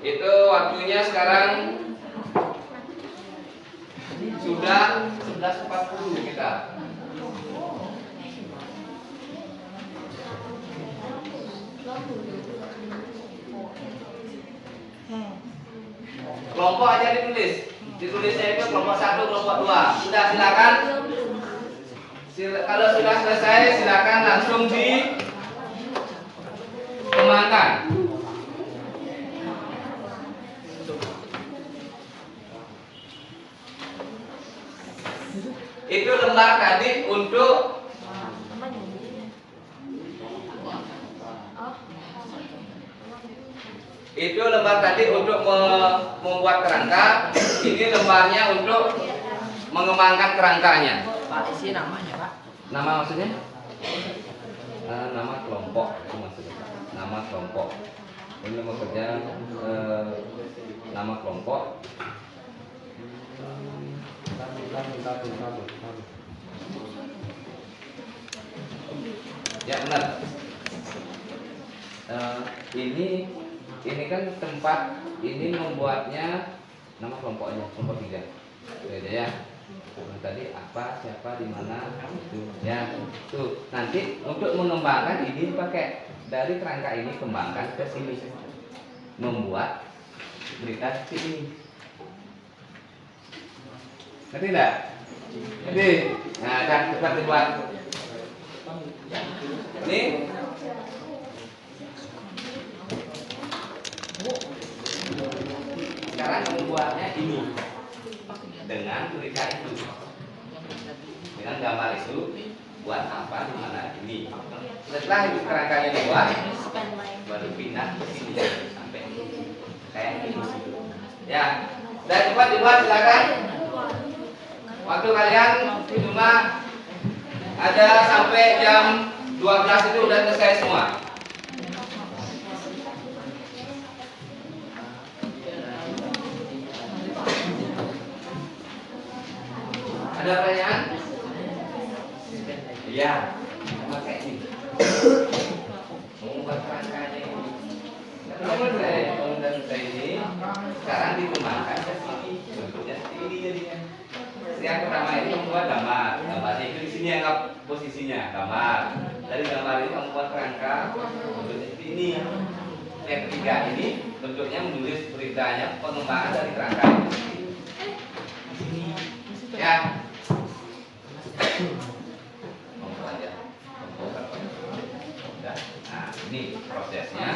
itu waktunya sekarang sudah 11.40 kita. Kelompok aja ditulisnya itu kelompok 1, kelompok 2. Sudah, silakan. Kalau sudah selesai silakan langsung dikembangkan. Itu lembar tadi untuk membuat kerangka. Ini lembarnya untuk mengembangkan kerangkanya. Pak, isi namanya Pak. Nama maksudnya? Nama kelompok itu maksudnya. Nama kelompok. Ini mau kerja nama kelompok. Ya benar. Ini kan tempat ini membuatnya nama kelompoknya kelompok 3. Beda ya. Tadi apa, siapa, di mana, itu ya. Tuh, nanti untuk mengembangkan ini pakai dari kerangka ini kembangkan ke sini. Membuat berita ini. Ngerti enggak? Ngerti? Nah, dan cepat dibuat. Ini sekarang membuatnya ini dengan berita itu, dengan gambar itu buat apa di mana ini. Setelah itu kerangkanya dibuat, baru pindah ke sini sampai kayak ini. Ya, dan cepat dibuat silakan. Waktu kalian cuma ada sampai jam 12 itu udah selesai semua. Ada pertanyaan? Iya. Pakai ini. Membuat kerangkanya ini. Kemudian saya ini sekarang dikembangkan ke sini. Bentuknya seperti ini jadinya. Yang pertama ini membuat gambar. Gambarnya itu di sini anggap posisinya gambar. Dari gambar ini kamu buat kerangka bentuknya seperti ini. Yang ketiga ini bentuknya menulis beritanya pengembangan dari kerangka ini. Ya. Nah, ini prosesnya.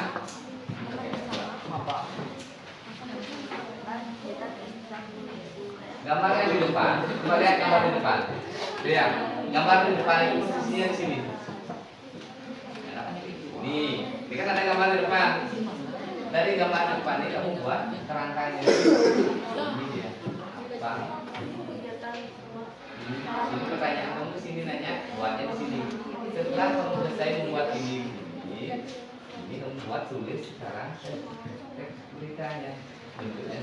Gambarnya di depan. Coba lihat gambar di depan. Lihat, gambar di depan itu posisinya di sini. Ini kan ada gambar di depan. Dari gambar di depan ini kamu buat kerangkanya. Ini dia. Apa? Ini pertanyaan kamu ke sini nanya, buatnya di sini. Setelah kamu selesai membuat ini kamu buat tulis sekarang teks beritanya. Bentuknya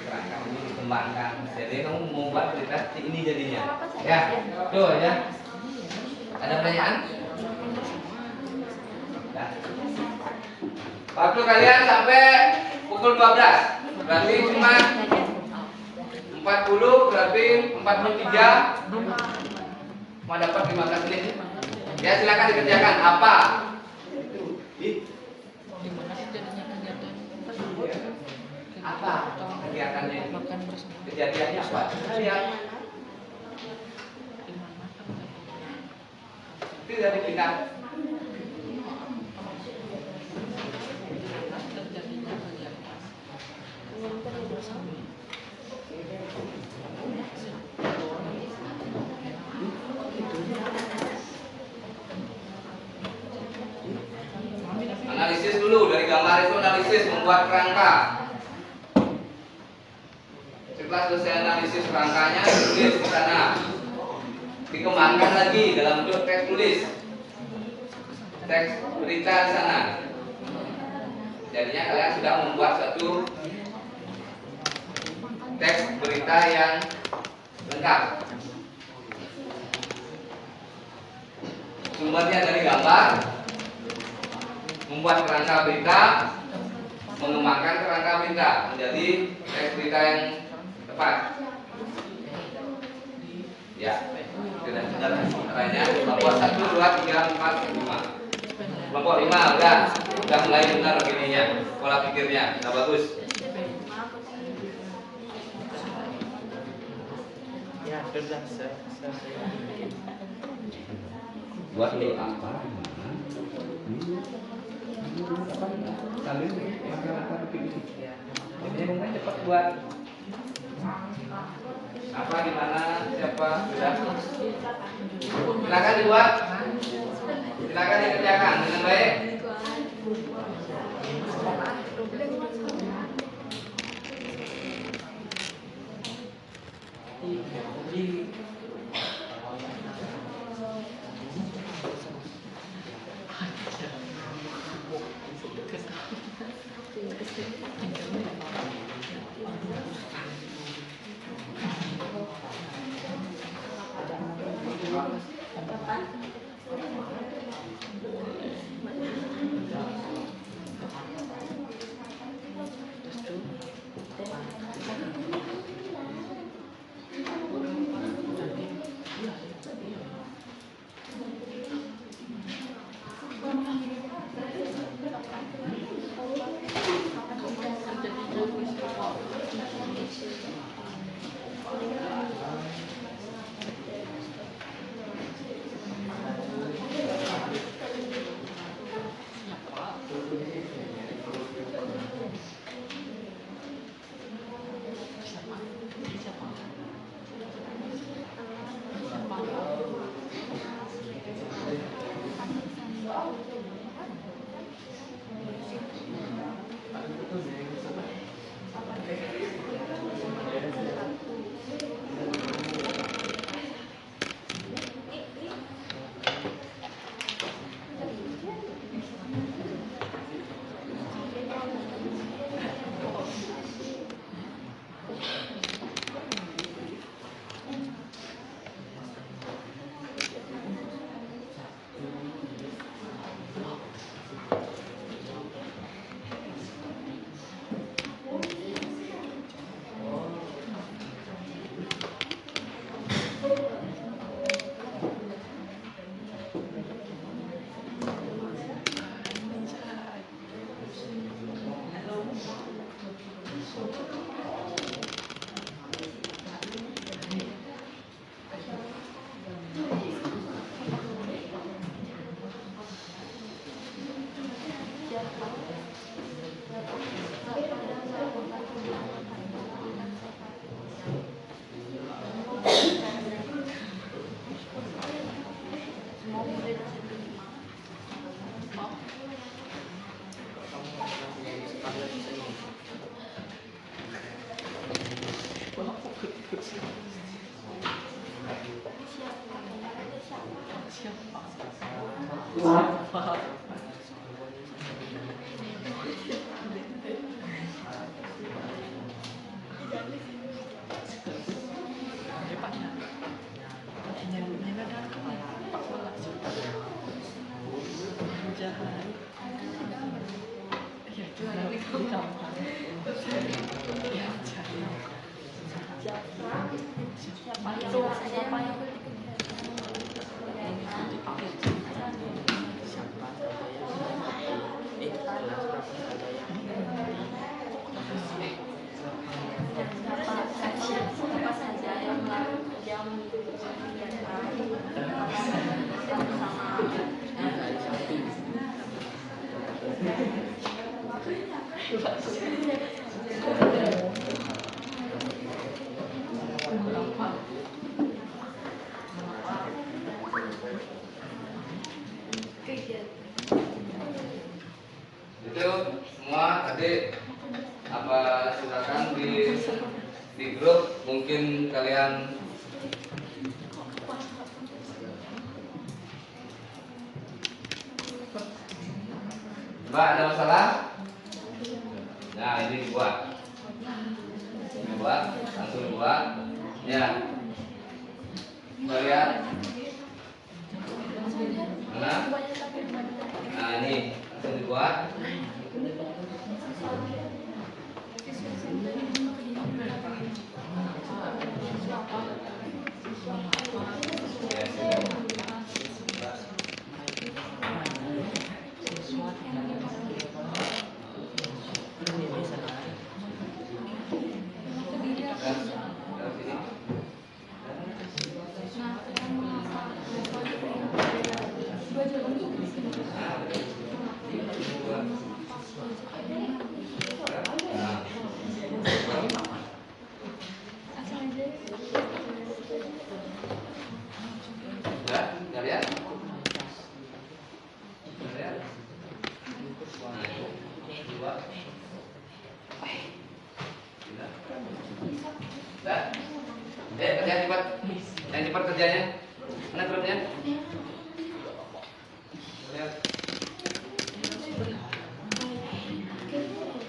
kerangka ini dikembangkan. Jadi kamu membuat berita ini jadinya. Ya, tuh ya. Ada pertanyaan? Ya. Waktu kalian sampai pukul 12. Berarti cuma 40 berarti 43 mau dapat 15 menit. Ya silakan dikerjakan apa? Apa kegiatannya? Kejadiannya apa? Lihat. Itu dari pindah. Analisis dulu, dari gambar itu analisis membuat kerangka. Setelah selesai analisis kerangkanya ditulis di sana. Dikembangkan lagi dalam bentuk teks tulis. Teks berita di sana. Jadinya kalian sudah membuat satu teks berita yang lengkap. Sumbernya dari gambar, membuat kerangka berita, mengembangkan kerangka berita menjadi teks berita yang tepat. Ya, sudah caranya. Kelompok 1, 2, 3, 4, 5. Kelompok 5 udah mulai benar begininya, pola pikirnya, udah bagus. Ya, sudah Buat dulu apa? Sambil makan begini. Ini mungkin cepat buat. Apa di mana siapa sudah. Silakan dibuat. Silakan dikerjakan dengan baik. Siapa saja yang mengikuti kegiatan bersama. Itu semua tadi apa silakan di grup mungkin kalian Mbak ada masalah? Nah ini dibuat, langsung dibuat. Ya, lihat. Mana? Nah ini langsung dibuat. Kerja cepat, yang cepat kerjanya. Mana grupnya? Lihat.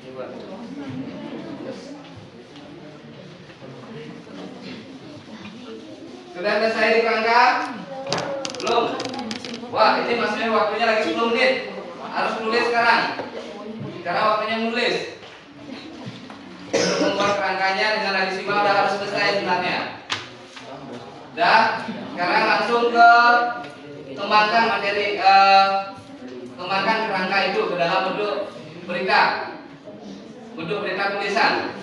Coba. Sudah selesai di kerangka? Belum? Wah, ini maksudnya waktunya lagi 10 menit. Harus nulis sekarang. Sekarang waktunya nulis. Untuk membuat kerangkanya dengan adisimal udah harus selesai sebenarnya. Dan sekarang langsung ke kembangkan materi, kembangkan kerangka itu ke dalam bentuk berita tulisan.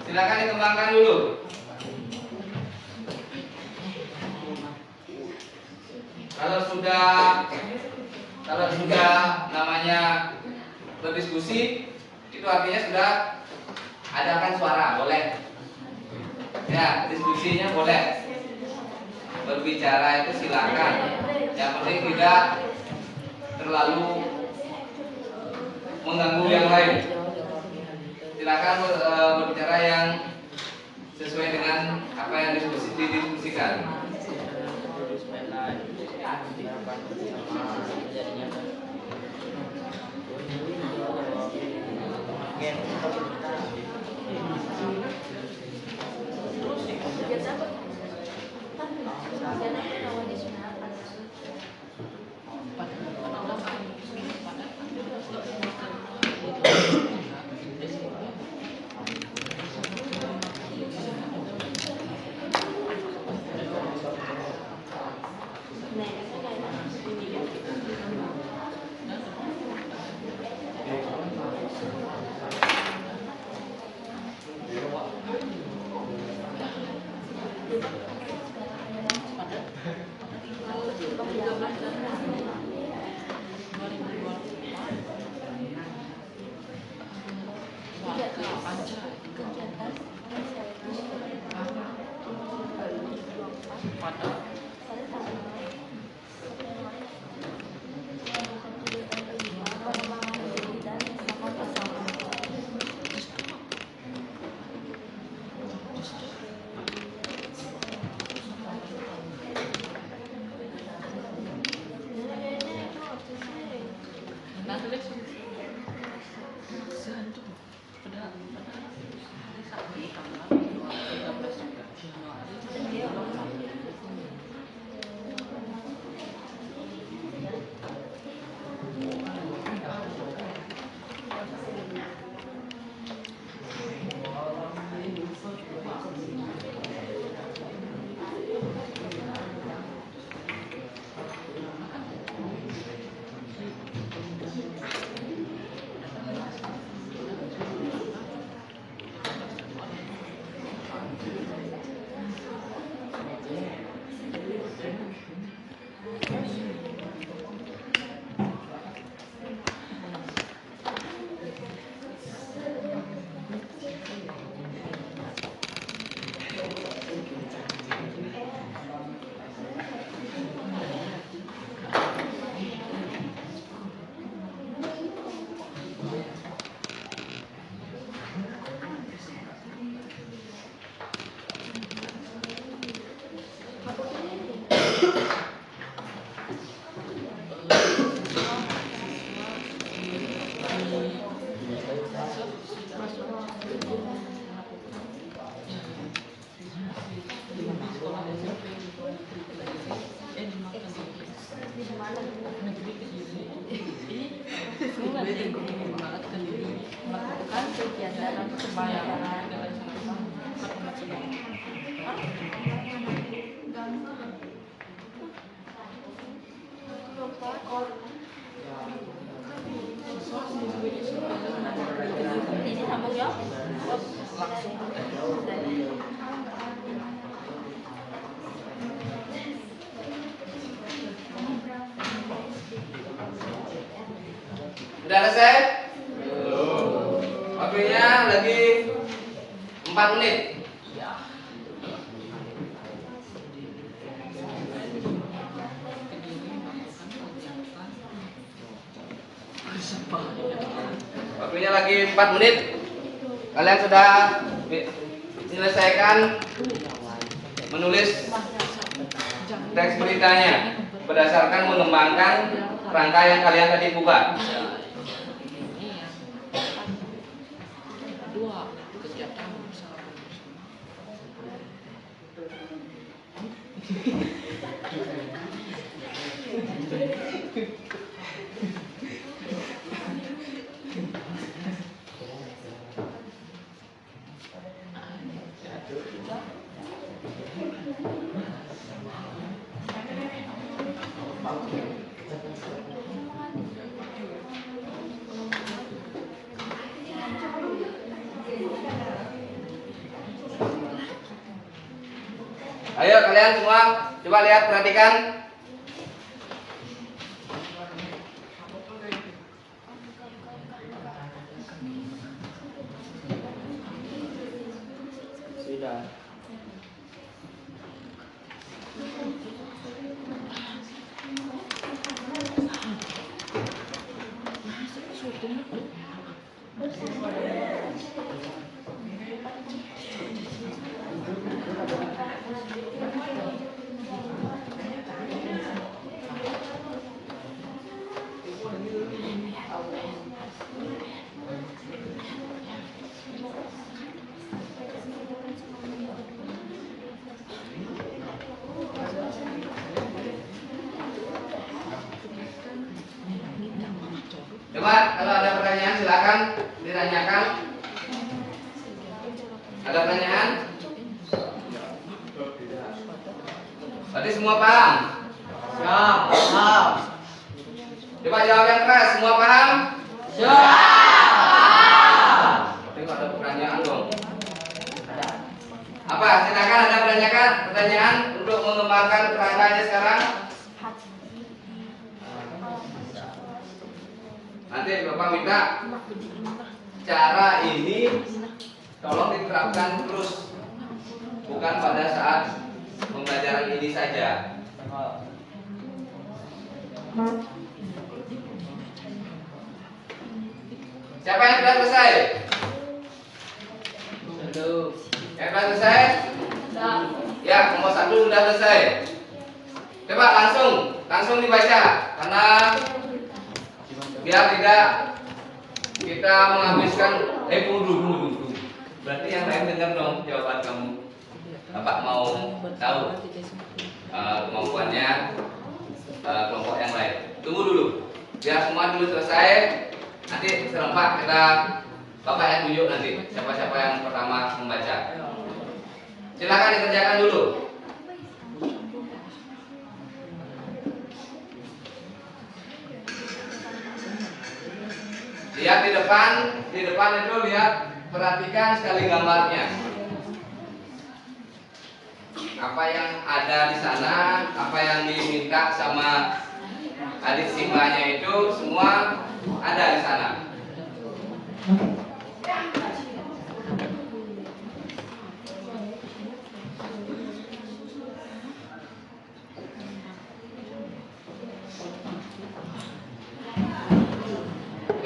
Silakan dikembangkan dulu. Kalau sudah namanya berdiskusi, itu artinya sudah adakan suara, boleh. Ya, diskusinya boleh. Berbicara itu silakan. Yang penting tidak terlalu mengganggu yang lain. Silakan berbicara yang sesuai dengan apa yang didiskusikan. Melakukan kegiatan pembayaran ini sambung ya. Udah selesai? Waktunya lagi 4 menit. Waktunya lagi 4 menit. Kalian sudah menyelesaikan menulis teks beritanya berdasarkan mengembangkan rangka yang kalian tadi buka. Ayo kalian semua coba lihat, perhatikan. Sudah. silakan ditanyakan. Ada pertanyaan? Berarti semua paham? Siap, paham. Coba jawab yang keras, semua paham? Siap. Tapi nggak ada pertanyaan dong. Apa? Silakan ada pertanyaan untuk mengembangkan kerangkanya sekarang. Nanti Bapak minta cara ini tolong diterapkan terus, bukan pada saat pembelajaran ini saja. Siapa yang sudah selesai? Yang sudah selesai? Ya, nomor 1 sudah selesai. Coba langsung dibaca, karena biar tidak kita menghabiskan tunggu. Berarti yang lain dengar dong jawaban kamu. Bapak mau tahu kemampuannya kelompok yang lain. Tunggu dulu, biar semua dulu selesai. Nanti serempak kita Bapak yang tunjuk nanti siapa-siapa yang pertama membaca. Silakan dikerjakan dulu. Lihat di depan itu lihat, perhatikan sekali gambarnya. Apa yang ada di sana, apa yang diminta sama adik simbahnya itu semua ada di sana.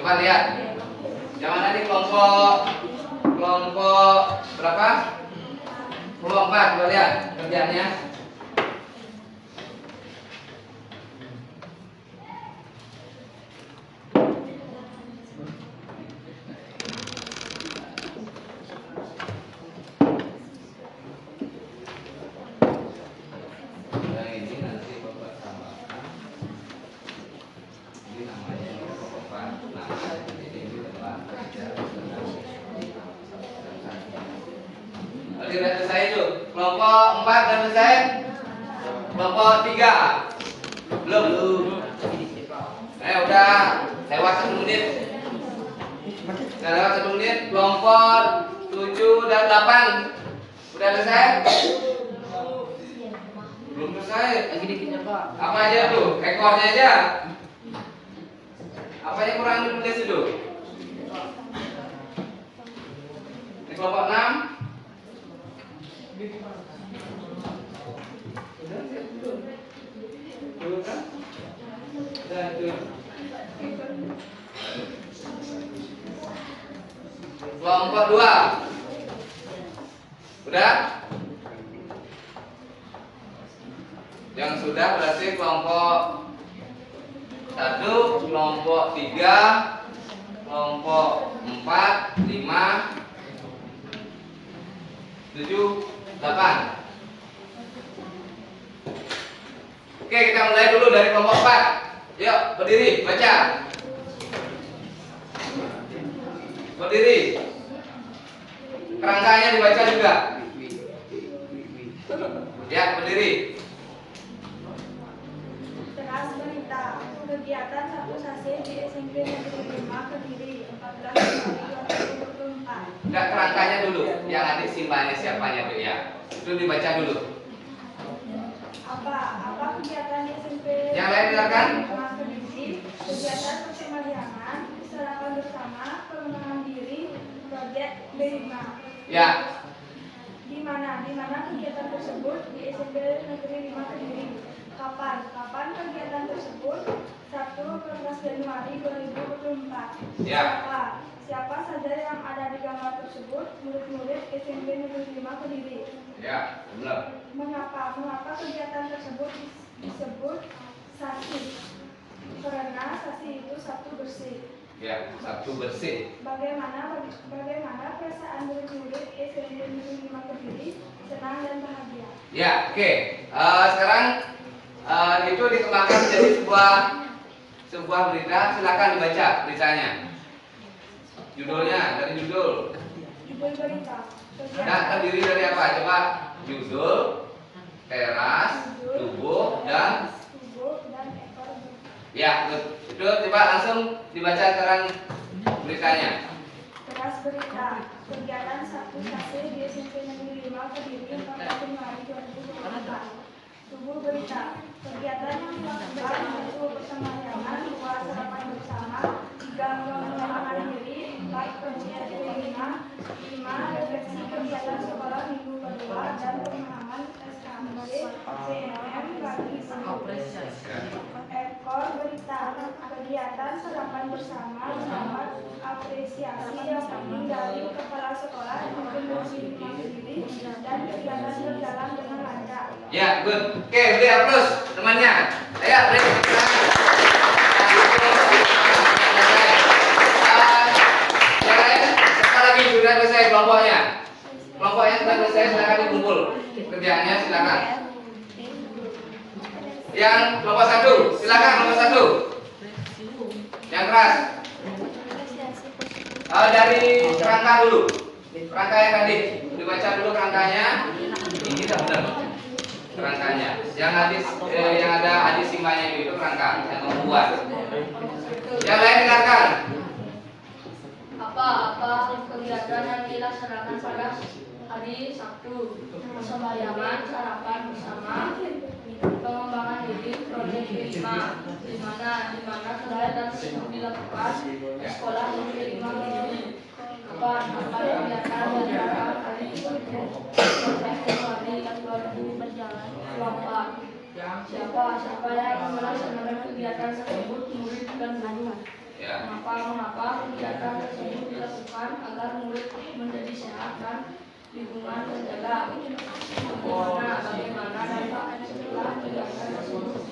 Coba lihat. Yang mana nih kelompok berapa? Kelompok 4. Coba lihat kerjaannya. Sudah selesai itu. Kelompok 4 sudah selesai. Kelompok 3 belum. Udah lewat 1 menit. Udah lewat 1 menit. Kelompok 7 dan 8 udah selesai. Belum selesai. Lagi dikit Pak. Apa aja tuh? Ekornya aja. Apa yang kurang ditulis itu? Di kelompok 6 kelompok 2 udah? Yang sudah berarti kelompok 1, kelompok 3, kelompok 4, 5, 7, 8. Oke, kita mulai dulu dari kelompok 4. Yuk, berdiri, baca. Berdiri. Kerangkanya dibaca juga. Ya, berdiri. Teras berita kegiatan 1 sase di SMP Negeri 5 Kediri 14 Januari 2024. Enggak, kerangkanya dulu. Yang adik simbahnya siapanya tuh ya. Itu dibaca dulu. Apa kegiatan di SMP Yang lain silakan. Kediri? Kegiatan persembahyaan, sarapan bersama, pengembangan diri, proyek B5. Ya. Di mana kegiatan tersebut di SMP Negeri 5 Kediri? Kapan kegiatan tersebut? 1 Januari 2024. Ya. Siapa saja yang ada di gambar tersebut? Murid-murid SMP Negeri 5 Kediri. Ya, benar. Mengapa kegiatan tersebut disebut sasi? Karena sasi itu Sabtu bersih. Ya, Sabtu bersih. Bagaimana perasaan murid-murid SMP Negeri 5 Kediri? Senang dan bahagia. Ya, oke. Sekarang itu dikembangkan menjadi sebuah berita. Silakan dibaca beritanya. Judulnya dari judul. Judul berita. Nah, terdiri dari apa? Coba judul, teras, tubuh, dan Tubuh dan ekor berita. ya, itu coba langsung dibaca sekarang beritanya. Teras berita. Kegiatan Sabtu Kasih di SMP Negeri 5 Kediri 4 Januari 2024. Tubuh berita. Kegiatan yang dilakukan yaitu persembahyangan 2 sarapan bersama, 3 mengenalkan diri, 4 pengujian TV 5 refleksi kegiatan sekolah minggu kedua dan pemahaman SKMC CNM bagi ekor berita. Kegiatan sarapan bersama mendapat apresiasi yang penting dari kepala sekolah maupun dosen Kediri dan kegiatan berjalan dengan lancar. Ya, good. Oke, beri aplaus temannya. Ayo, beri. Yang lain, lagi sudah selesai kelompoknya. Kelompoknya sudah selesai, silakan dikumpul. Kerjaannya silakan. Yang kelompok 1, silakan kelompok 1. Yang keras. Dari kerangka dulu. Kerangka yang tadi dibaca dulu kerangkanya. Ini tak benar. Kerangkanya. Yang ada adi simbanya itu kerangka yang membuat. Yang lain dengarkan. Apa kegiatan yang dilaksanakan pada hari Sabtu? Persembahyangan sarapan bersama, pengembangan diri proyek 5 di mana kegiatan tersebut dilakukan di sekolah negeri 5 Kediri. Apa kegiatan dilakukan hari Sabtu 14 Januari 2024? Siapa yang melaksanakan kegiatan tersebut? Murid dan guru. Mengapa kegiatan tersebut dilakukan agar murid menjadi sehat dan lingkungan terjaga? Bagaimana dampak setelah kegiatan tersebut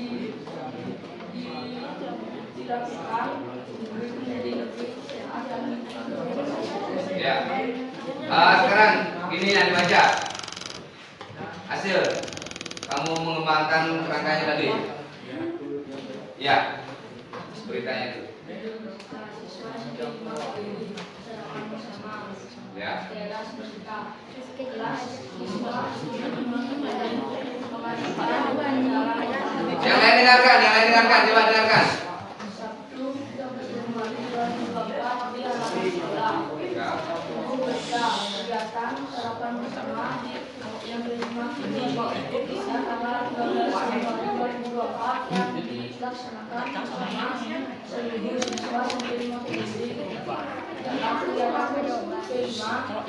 dilakukan, murid menjadi lebih sehat dan lingkungan terjaga? Ya. Sekarang gini yang dibaca. Hasil kamu mengembangkan kerangkanya tadi. Ya. Beritanya itu. Ya. Yang lain dengarkan, coba dengarkan. Sabtu 13 Januari 2024 di halaman sekolah. Kegiatan sarapan bersama yang kelima bisa tanggal 12 Januari 2024 yang dilaksanakan bersama seluruh siswa SMP 5 Kediri. Dalam kegiatan kelima dilaksanakan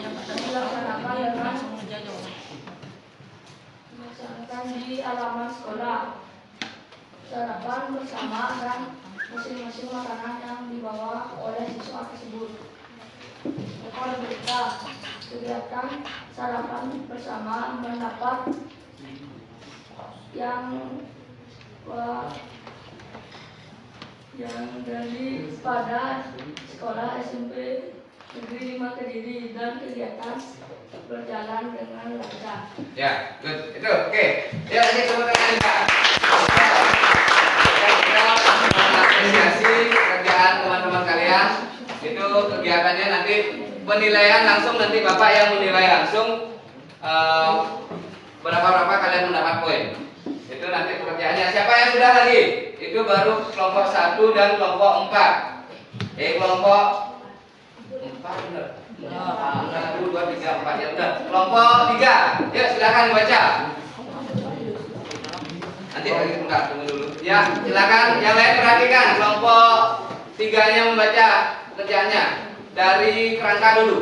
di halaman sekolah. Sarapan bersama dan masing-masing makanan yang dibawa oleh siswa tersebut. Ekor berita. Kegiatan sarapan bersama mendapat yang dari pada sekolah SMP Negeri 5 Kediri dan kegiatan berjalan dengan lancar. Ya, good. Itu oke. Ya, ini teman-teman kita. Kita mengapresiasi kerjaan teman-teman kalian. Itu kegiatannya nanti penilaian langsung, nanti Bapak yang menilai langsung berapa kalian mendapat poin. Itu nanti pekerjaannya. Siapa yang sudah lagi? Itu baru kelompok 1 dan kelompok 4. Kelompok 4 benar. 1, 2, 3, 4 ya benar. Kelompok 3. Yuk silakan dibaca. Nanti lagi sebentar, tunggu dulu. Ya, silakan yang lain perhatikan. Kelompok 3-nya membaca kerjaannya dari kerangka dulu.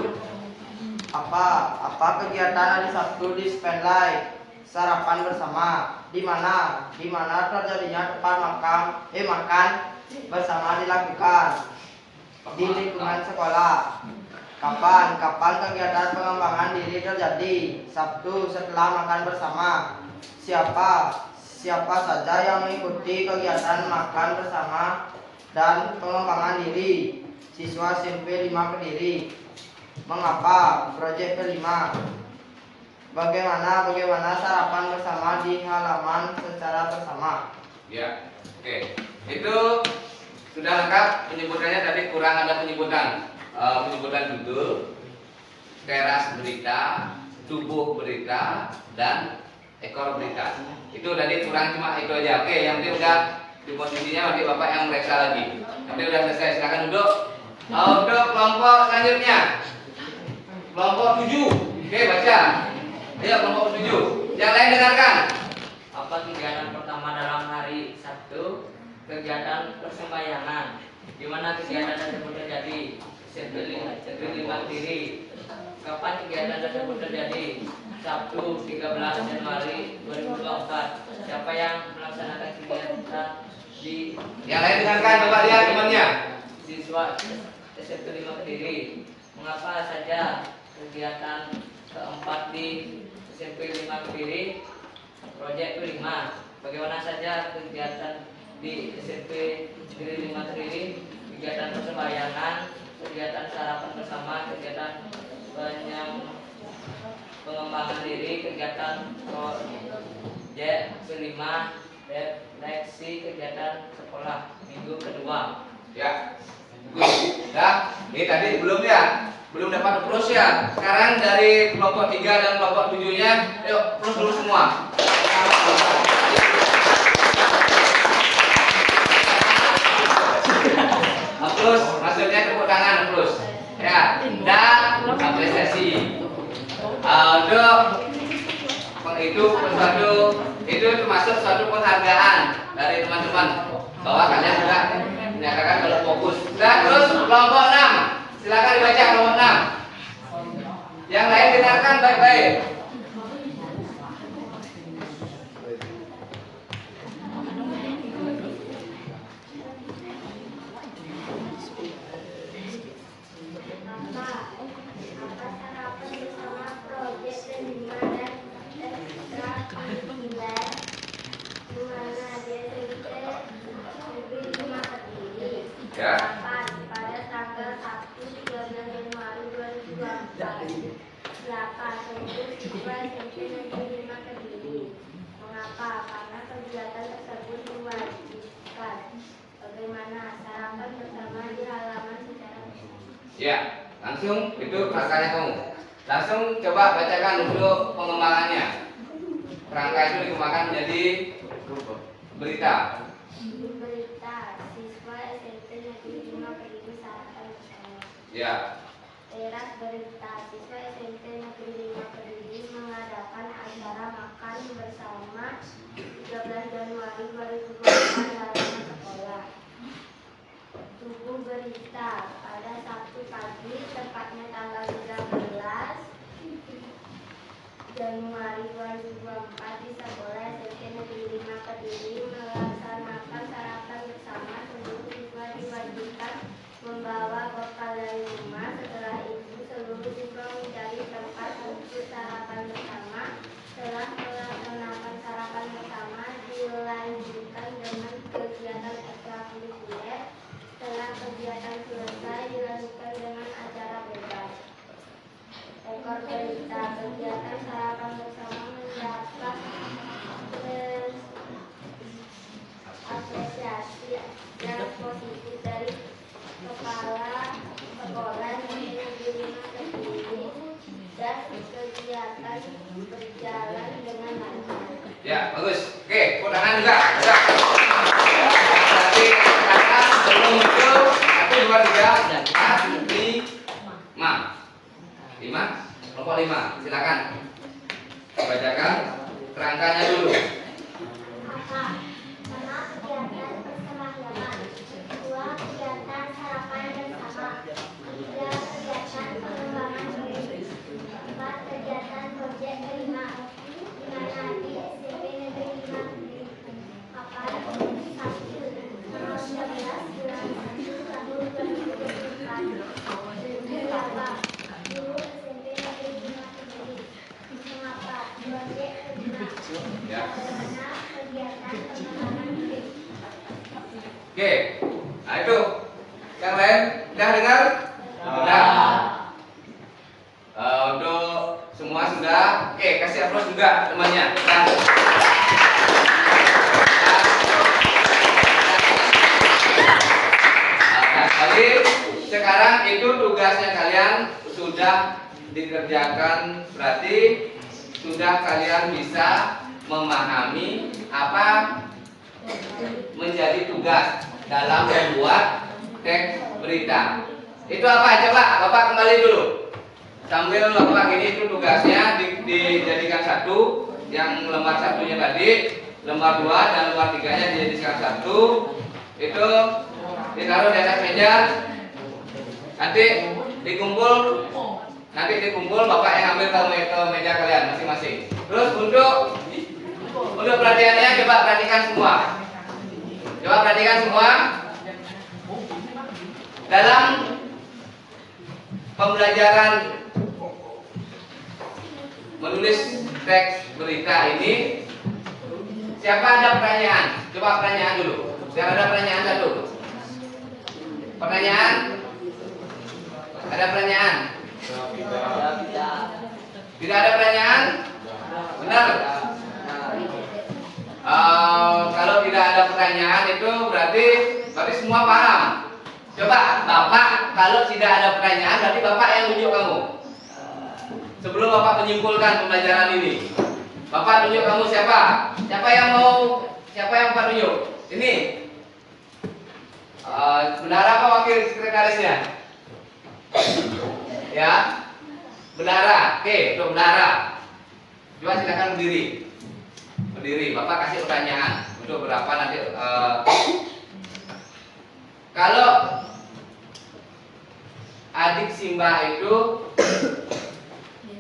Apa kegiatan hari Sabtu di Spenlight sarapan bersama di mana terjadinya tempat makan bersama dilakukan di lingkungan sekolah. Kapan kegiatan pengembangan diri terjadi? Sabtu setelah makan bersama. Siapa saja yang mengikuti kegiatan makan bersama dan pengembangan diri? Siswa SMP 5 Kediri. Mengapa? Proyek kelima. Bagaimana sarapan bersama di halaman secara bersama? Ya, oke. Itu sudah lengkap penyebutannya, tadi kurang ada penyebutan. penyebutan judul, teras berita, tubuh berita, dan ekor berita. Itu tadi kurang cuma itu aja. Oke, yang penting udah di posisinya, nanti Bapak yang meriksa lagi. Nanti udah selesai, silakan duduk. Untuk kelompok selanjutnya, kelompok 7. Oke, baca. Ayo kelompok 7. Yang lain dengarkan. Apa kegiatan pertama dalam hari Sabtu? Kegiatan persembahyangan. Di mana kegiatan tersebut terjadi? Negeri Lima Kediri. Kapan kegiatan tersebut terjadi? Sabtu 13 Januari 2024. Siapa yang melaksanakan kegiatan di Yang lain dengarkan, coba lihat temannya. siswa SMP 5 Kediri? Mengapa saja kegiatan keempat di SMP 5 Kediri? Proyek kelima, bagaimana saja kegiatan di SMP Negeri 5 Kediri? Kegiatan persembahyangan, kegiatan sarapan bersama, kegiatan pengembangan diri, kegiatan proyek kelima, refleksi kegiatan sekolah minggu kedua. Ya. Ya, ini tadi belum ya, belum dapat terus ya. Sekarang dari kelompok 3 dan kelompok 7-nya, yuk terus dulu semua. Terus, maksudnya tepuk tangan terus. Ya, dan apresiasi. Untuk itu termasuk suatu penghargaan dari teman-teman bahwa kalian juga menyatakan kalau fokus. Dan terus kelompok 6, silakan dibaca kelompok 6. Yang lain dengarkan baik-baik. Apa sarapan bersama proyek kelima dan ekstrakurikuler di mana dia Negeri 5 Kediri? Ya. Kapan? Pada tanggal 1 13 Januari 2024. Siapa? Tentu siswa SMP Negeri 5 Kediri. Mengapa? Karena kegiatan tersebut diwajibkan. Bagaimana? Sarapan bersama di halaman secara Ya, langsung itu kerangkanya kamu. Langsung coba bacakan dulu pengembangannya. Kerangka itu dikembangkan menjadi berita. berita siswa SMP Negeri 5 Kediri sarapan bersama. Ya. Teras berita siswa SMP Negeri 5 Kediri mengadakan acara makan bersama 13 Januari 2024 di halaman sekolah. Tubuh berita pada Sabtu pagi, tepatnya tanggal 13 Januari 2024 di sekolah SMP Negeri 5 Kediri melaksanakan sarapan bersama. Seluruh siswa diwajibkan membawa bekal dari rumah. Setelah itu seluruh siswa mencari tempat untuk sarapan bersama. Setelah melaksanakan sarapan bersama dilanjutkan dengan kegiatan ekstrakurikuler. Setelah kegiatan selesai dilanjutkan dengan acara bebas. Ekor berita kegiatan sarapan bersama mendapat apresiasi yang positif dari kepala sekolah Negeri 5 Kediri dan kegiatan berjalan dengan lancar. Ya, bagus. Oke, tepuk tangan juga. Bisa. Berarti katakan sebelum itu 1 2 3 4 5. 5. Kelompok 5. Silakan. Bacakan kerangkanya dulu. Apa? Pertama, kegiatan persembahyangan. Kedua, kegiatan sarapan bersama. Tiga, kegiatan pengembangan diri. Empat, kegiatan proyek kelima. Di mana di SMP Negeri 5 Kediri. Kapan? Sabtu 19 bulan 1 tahun 2024. Berapa? Guru SMP Negeri 5 Kediri. Mengapa? Proyek kelima. Ya. Bagaimana kegiatan pengembangan diri? Oke. Nah, itu. Yang lain sudah dengar? Sudah. Untuk semua sudah. Oke, kasih aplaus juga temannya. Jadi sekarang itu tugasnya kalian sudah dikerjakan, berarti sudah kalian bisa memahami apa menjadi tugas dalam membuat teks berita. Itu apa? Coba Bapak kembali dulu. Sambil Bapak ini itu tugasnya dijadikan satu, yang lembar satunya tadi, lembar 2 dan lembar 3-nya dijadikan satu. Itu ditaruh di atas meja. Nanti dikumpul Bapak yang ambil ke meja kalian masing-masing. Terus untuk perhatiannya coba perhatikan semua. Coba perhatikan semua. Dalam pembelajaran menulis teks berita ini, siapa ada pertanyaan? Coba pertanyaan dulu. Siapa ada pertanyaan satu? Pertanyaan? Ada pertanyaan? Tidak ada pertanyaan? Benar? Kalau tidak ada pertanyaan itu berarti semua paham. Coba Bapak, kalau tidak ada pertanyaan berarti Bapak yang tunjuk kamu. Sebelum Bapak menyimpulkan pembelajaran ini, Bapak tunjuk kamu siapa? Siapa yang Bapak tunjuk? Ini bendahara apa wakil sekretarisnya? Ya, bendahara. Oke, untuk bendahara. Coba silakan berdiri. Berdiri. Bapak kasih pertanyaan untuk berapa nanti. Kalau adik Simba itu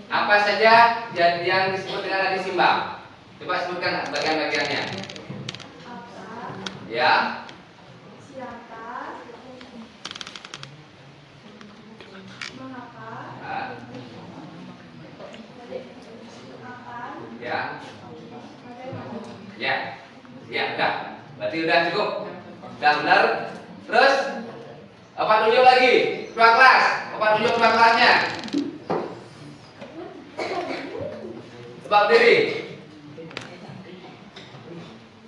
apa saja yang disebut dengan adik Simba? Coba sebutkan bagian-bagiannya. Ya. Siapa? Mengapa? Kapan? Ya. Bagaimana? Ya. Ya, udah. Berarti udah cukup. Udah benar. Terus Bapak tunjuk lagi ketua kelas. Bapak tunjuk ketua kelasnya. Coba berdiri.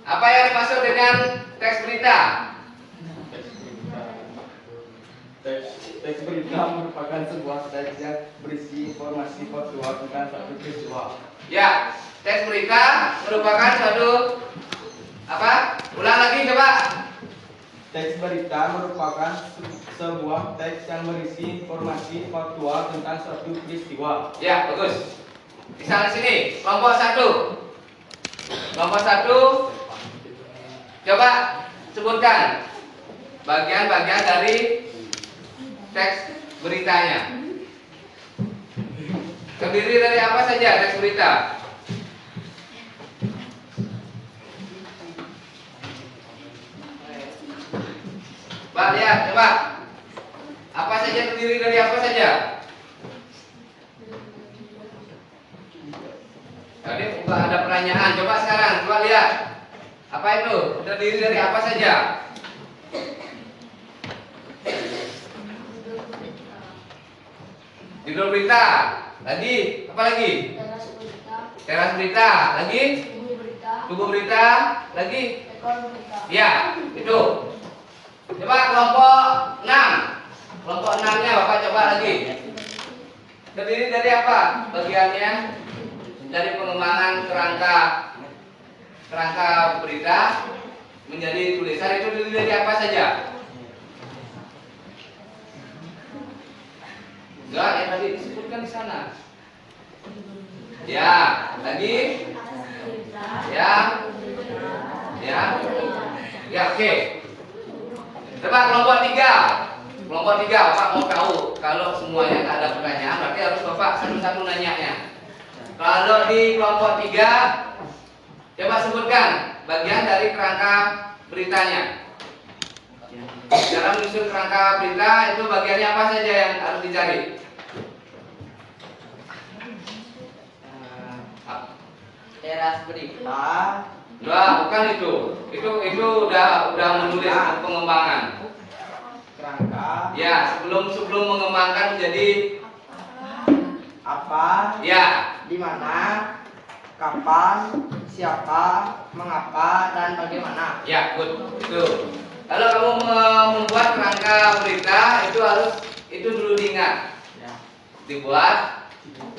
Apa yang dimaksud dengan teks berita? Teks berita merupakan sebuah teks yang berisi informasi faktual tentang suatu peristiwa. Ya, teks berita merupakan suatu apa? Ulang lagi coba. Teks berita merupakan sebuah teks yang berisi informasi faktual tentang suatu peristiwa. Ya, bagus. Misalnya sini, kelompok 1. Kelompok 1. Coba sebutkan bagian-bagian dari teks beritanya. Terdiri dari apa saja teks berita? Pak, lihat, coba. Apa saja terdiri dari apa saja? Tadi bukan ada pertanyaan. Coba sekarang, coba lihat. Apa itu? Terdiri dari apa saja? Judul berita. Lagi, apa lagi? Teras berita, Teras berita. Lagi? tubuh berita, Tubuh berita. Lagi? ekor berita. Ya, itu. Coba kelompok 6. Kelompok 6-nya Bapak coba lagi. Terdiri dari apa bagiannya? Dari pengembangan kerangka berita menjadi tulisan, itu terdiri dari apa saja? Enggak, yang tadi disebutkan di sana. Ya, lagi? Ya. Ya. Ya, oke. Coba kelompok 3. Kelompok 3, Bapak mau tahu. Kalau semuanya tak ada pertanyaan, berarti harus Bapak satu-satu nanyanya. Kalau di kelompok 3, coba sebutkan bagian dari kerangka beritanya. Dalam menyusun kerangka berita itu bagiannya apa saja yang harus dicari? Teras berita. Udah, bukan itu. Itu udah menulis pengembangan. Kerangka. Ya, sebelum mengembangkan menjadi Apa? ya. Di mana? Kapan? Siapa? Mengapa? Dan bagaimana? Ya, good. Itu. Kalau kamu membuat kerangka berita itu dulu diingat. Dibuat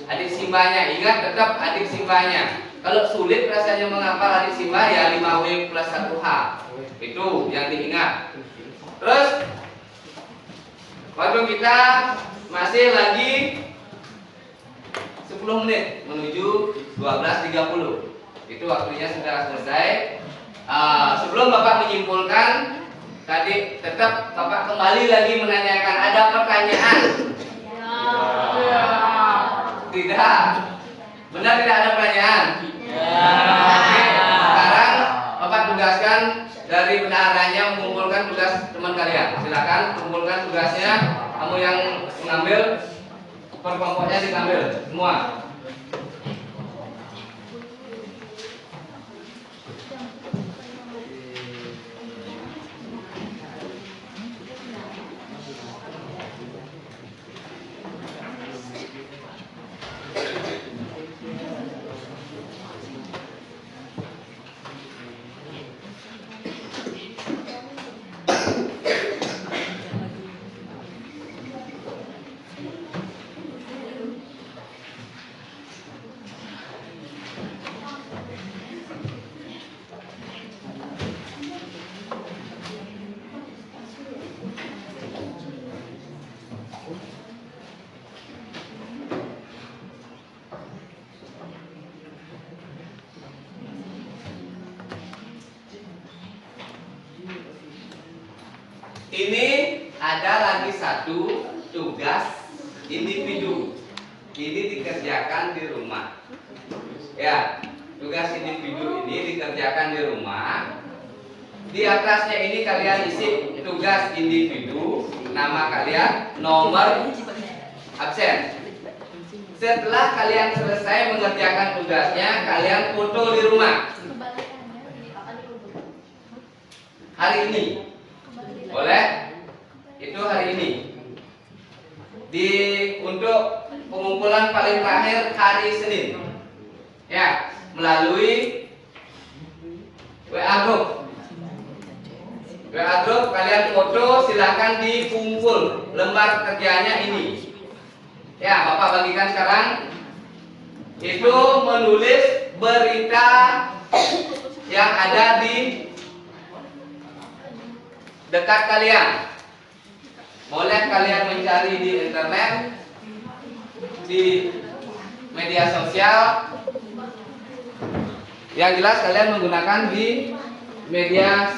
adik simbanya, ingat tetap adik simbanya. Kalau sulit rasanya menghafal adik simba ya 5W plus 1H. Itu yang diingat. Terus waktu kita masih lagi 10 menit menuju 12.30. Itu waktunya sudah selesai. Sebelum Bapak menyimpulkan, tadi tetap Bapak kembali lagi menanyakan, ada pertanyaan? Tidak. Benar tidak ada pertanyaan? Oke. Sekarang Bapak tugaskan dari bendaharanya mengumpulkan tugas teman kalian. Silakan kumpulkan tugasnya. Kamu yang mengambil, per kelompoknya diambil semua. Ini ada lagi satu tugas individu. Ini dikerjakan di rumah. Ya, tugas individu ini dikerjakan di rumah. Di atasnya ini kalian isi tugas individu, nama kalian, nomor absen. Setelah kalian selesai mengerjakan tugasnya, kalian foto di rumah. Hari ini. Boleh? Itu hari ini. Untuk pengumpulan paling terakhir hari Senin. Ya, melalui WA group. WA group kalian foto, silakan dikumpul lembar kerjanya ini. Ya, Bapak bagikan sekarang. Itu menulis berita yang ada di dekat kalian. Boleh kalian mencari di internet, di media sosial. Yang jelas kalian menggunakan di media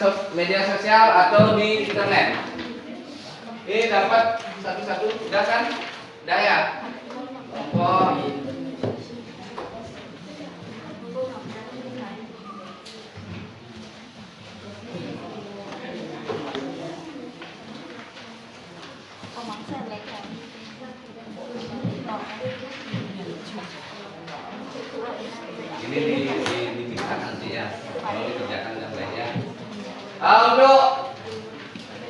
sosial atau di internet. Ini dapat satu-satu, sudah kan? Sudah ya? Oh. Ini dipisah nanti ya, kalau dikerjakan yang lainnya. Untuk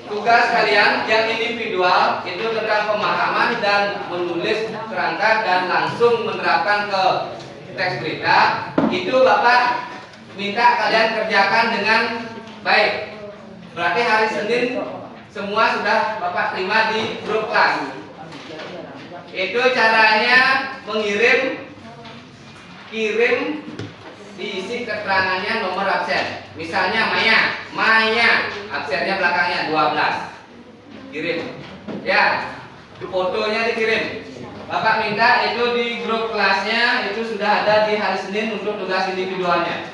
tugas kalian yang individual itu tentang pemahaman dan menulis kerangka dan langsung menerapkan ke teks berita, itu Bapak minta kalian kerjakan dengan baik. Berarti hari Senin semua sudah Bapak terima di grup kelas. Itu caranya kirim diisi keterangannya nomor absen. Misalnya Maya absennya belakangnya 12. Kirim. Ya, fotonya dikirim. Bapak minta itu di grup kelasnya itu sudah ada di hari Senin untuk tugas individualnya.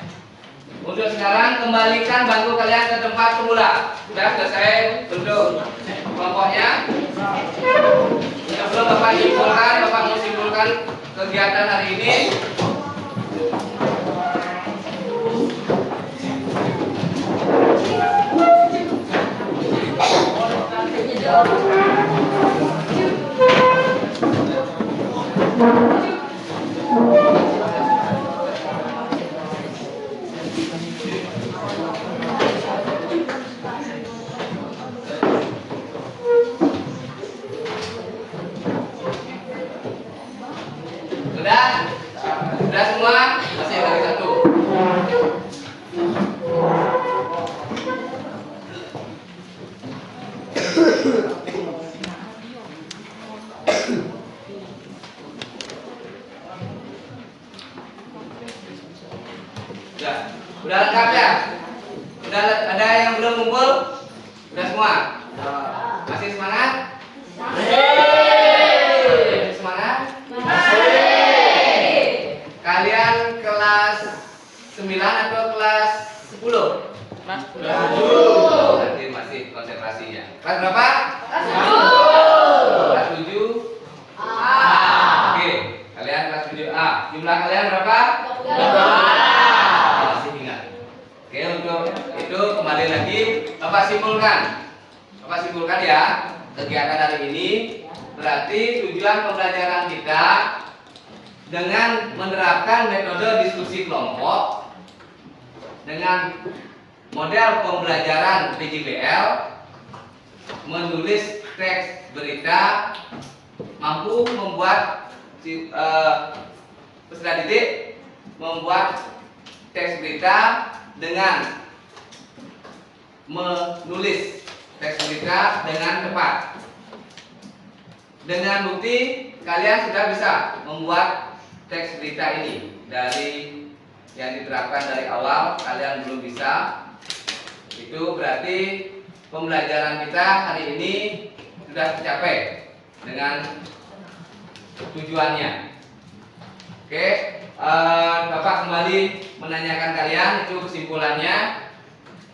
Untuk sekarang kembalikan bangku kalian ke tempat semula. Sudah selesai untuk kelompoknya. Sebelum Bapak mau simpulkan kegiatan hari ini. Sudah? Udah lengkap ya? Udah ada yang belum kumpul? Udah semua? Masih semangat? Masih semangat? Kalian kelas 9 atau kelas 10? Mas, Nanti masih konsentrasinya. Kelas berapa? Kelas 7. Oke, kalian kelas 7A. Jumlah kalian berapa? 12. Masih ingat. Oke, untuk itu kembali lagi Bapak simpulkan. Bapak simpulkan ya. Kegiatan hari ini berarti tujuan pembelajaran kita dengan menerapkan metode diskusi kelompok dengan model pembelajaran PJBL, menulis teks berita, mampu membuat peserta didik membuat teks berita dengan menulis teks berita dengan tepat. Dengan bukti kalian sudah bisa membuat teks berita ini dari yang diterapkan dari awal kalian belum bisa. Itu berarti pembelajaran kita hari ini sudah tercapai dengan tujuannya. Oke, Bapak kembali menanyakan kalian itu kesimpulannya.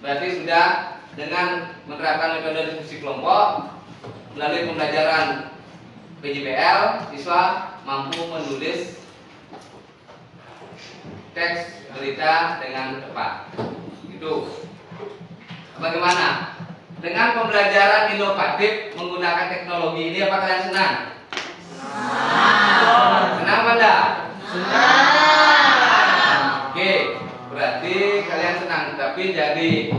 Berarti sudah dengan menerapkan metode diskusi kelompok melalui pembelajaran PJBL, siswa mampu menulis teks berita dengan tepat. Itu. Bagaimana? Dengan pembelajaran inovatif menggunakan teknologi ini apa kalian senang? Senang apa enggak? Oke, berarti kalian senang. Tapi dari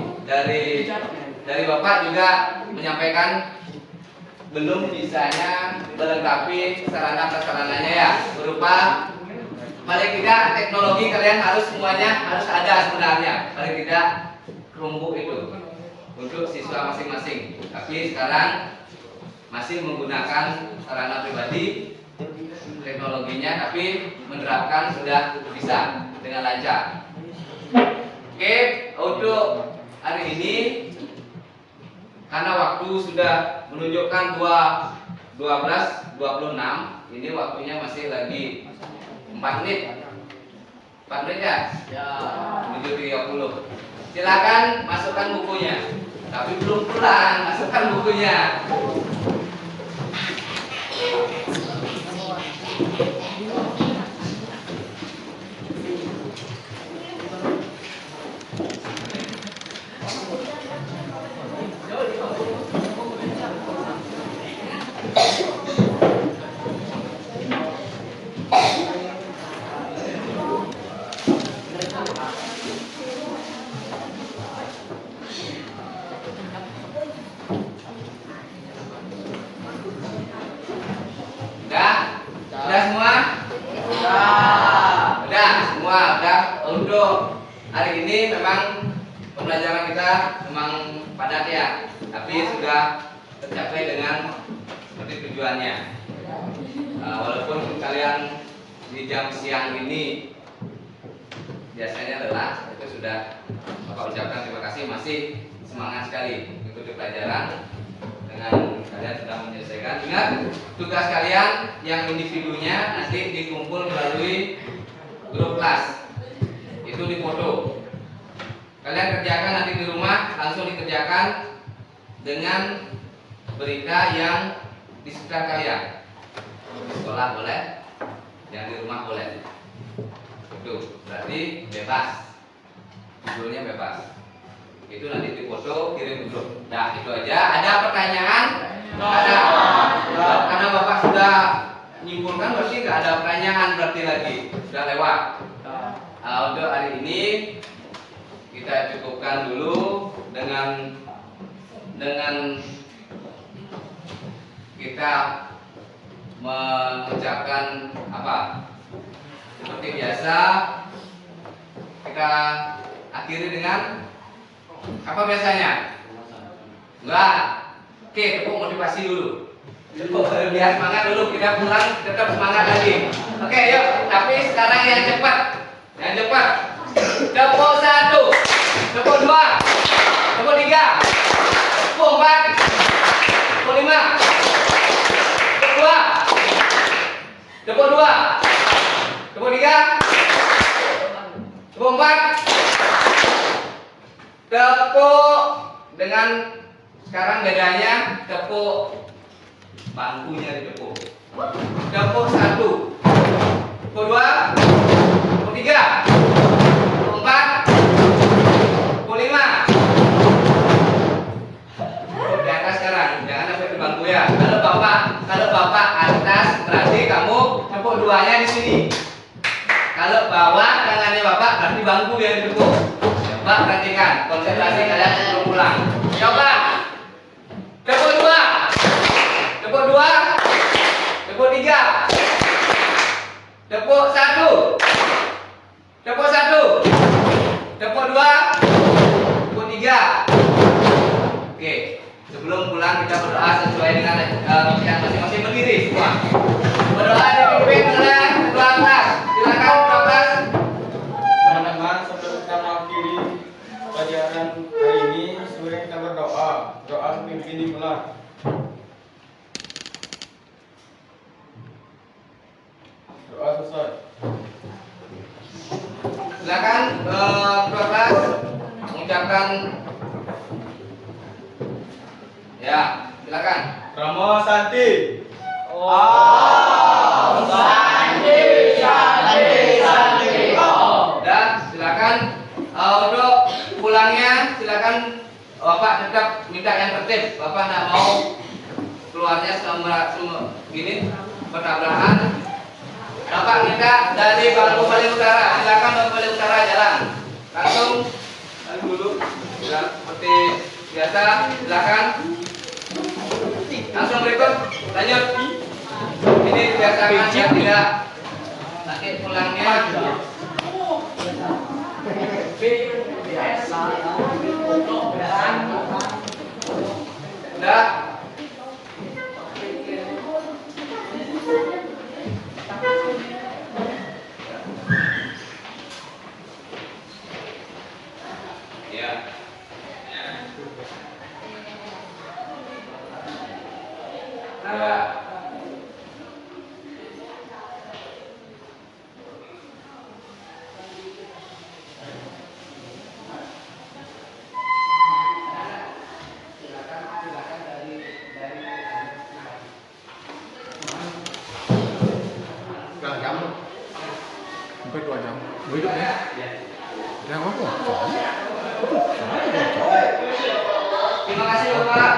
Bapak juga menyampaikan belum bisanya melengkapi sarana-prasarananya ya, berupa paling tidak teknologi kalian harus semuanya harus ada sebenarnya, paling tidak Chromebook itu untuk siswa masing-masing. Tapi sekarang masih menggunakan sarana pribadi teknologinya, tapi menerapkan sudah bisa dengan lancar. Oke, untuk hari ini karena waktu sudah menunjukkan 12.26, ini waktunya masih lagi 4 menit. 4 menit ya? Ya. 7.30. Silakan masukkan bukunya. Tapi belum pulang, masukkan bukunya. Udah semua? Udah semua. Udah. Untuk hari ini memang pembelajaran kita memang padat ya, tapi sudah tercapai dengan seperti tujuannya. Walaupun kalian di jam siang ini biasanya lelah, itu sudah Bapak ucapkan terima kasih, masih semangat sekali mengikuti pelajaran dengan kalian sudah menyelesaikan. Ingat, tugas kalian yang individunya nanti dikumpul melalui grup kelas, itu difoto. Kalian kerjakan nanti di rumah, langsung dikerjakan dengan berita yang di sekitar kalian. Di sekolah boleh, yang di rumah boleh. Itu berarti bebas, judulnya bebas. Itu nanti difoto, kirim ke grup. Nah, itu aja. Ada pertanyaan? Ada. Karena Bapak sudah nyimpulkan, berarti nggak ada pertanyaan berarti lagi. Sudah lewat. Untuk hari ini kita cukupkan dulu dengan kita mengucapkan apa? Seperti biasa kita akhiri dengan apa biasanya? Enggak. Oke, tepuk motivasi dulu. Tepuk biar semangat dulu. Kita pulang tetap semangat lagi. Oke, yuk. Tapi sekarang yang cepat. Yang cepat. Tepuk Tepuk 2. Tepuk 3. Tepuk 4. Tepuk dengan sekarang bedanya tepuk bangkunya ditepuk. Tepuk 1. Tepuk 2. Tepuk 3. Tepuk 4. Tepuk 5. Tepuk di atas sekarang, jangan sampai di bangku ya. Kalau bapak atas berarti kamu tepuk 2-nya di sini. Kalau bawah tangannya bapak berarti bangku yang ditepuk. Coba perhatikan, konsentrasi kalian sebelum pulang. Coba. Tepuk 2. Tepuk 2. Tepuk 3. Tepuk 1. Tepuk 1. Tepuk 2. Tepuk 3. Oke, sebelum pulang kita berdoa sesuai dengan yang masing-masing berdiri semua. Berdoa dipimpin oleh ketua kelas. Silakan ketua kelas. Teman-teman, sebelum kita mengakhiri pelajaran hari ini, sebelum kita berdoa, doa pimpin dimulai. Doa selesai. Silakan ketua kelas mengucapkan. Ya, silakan. Ramo Santi. Dan silakan untuk pulangnya silakan bapak tetap minta yang tertib. Bapak tidak mau keluarnya gini bertabrakan. Bapak minta dari bangku paling utara. Silakan bangku paling utara jalan. Langsung dulu. Ya, seperti biasa. Silakan. Langsung berikut. Lanjut. Ini biasakan ya, tidak nanti pulangnya. Udah. Ya. Ya. Sampai 2 jam. Hidup ya? Yang apa? Terima kasih Bapak.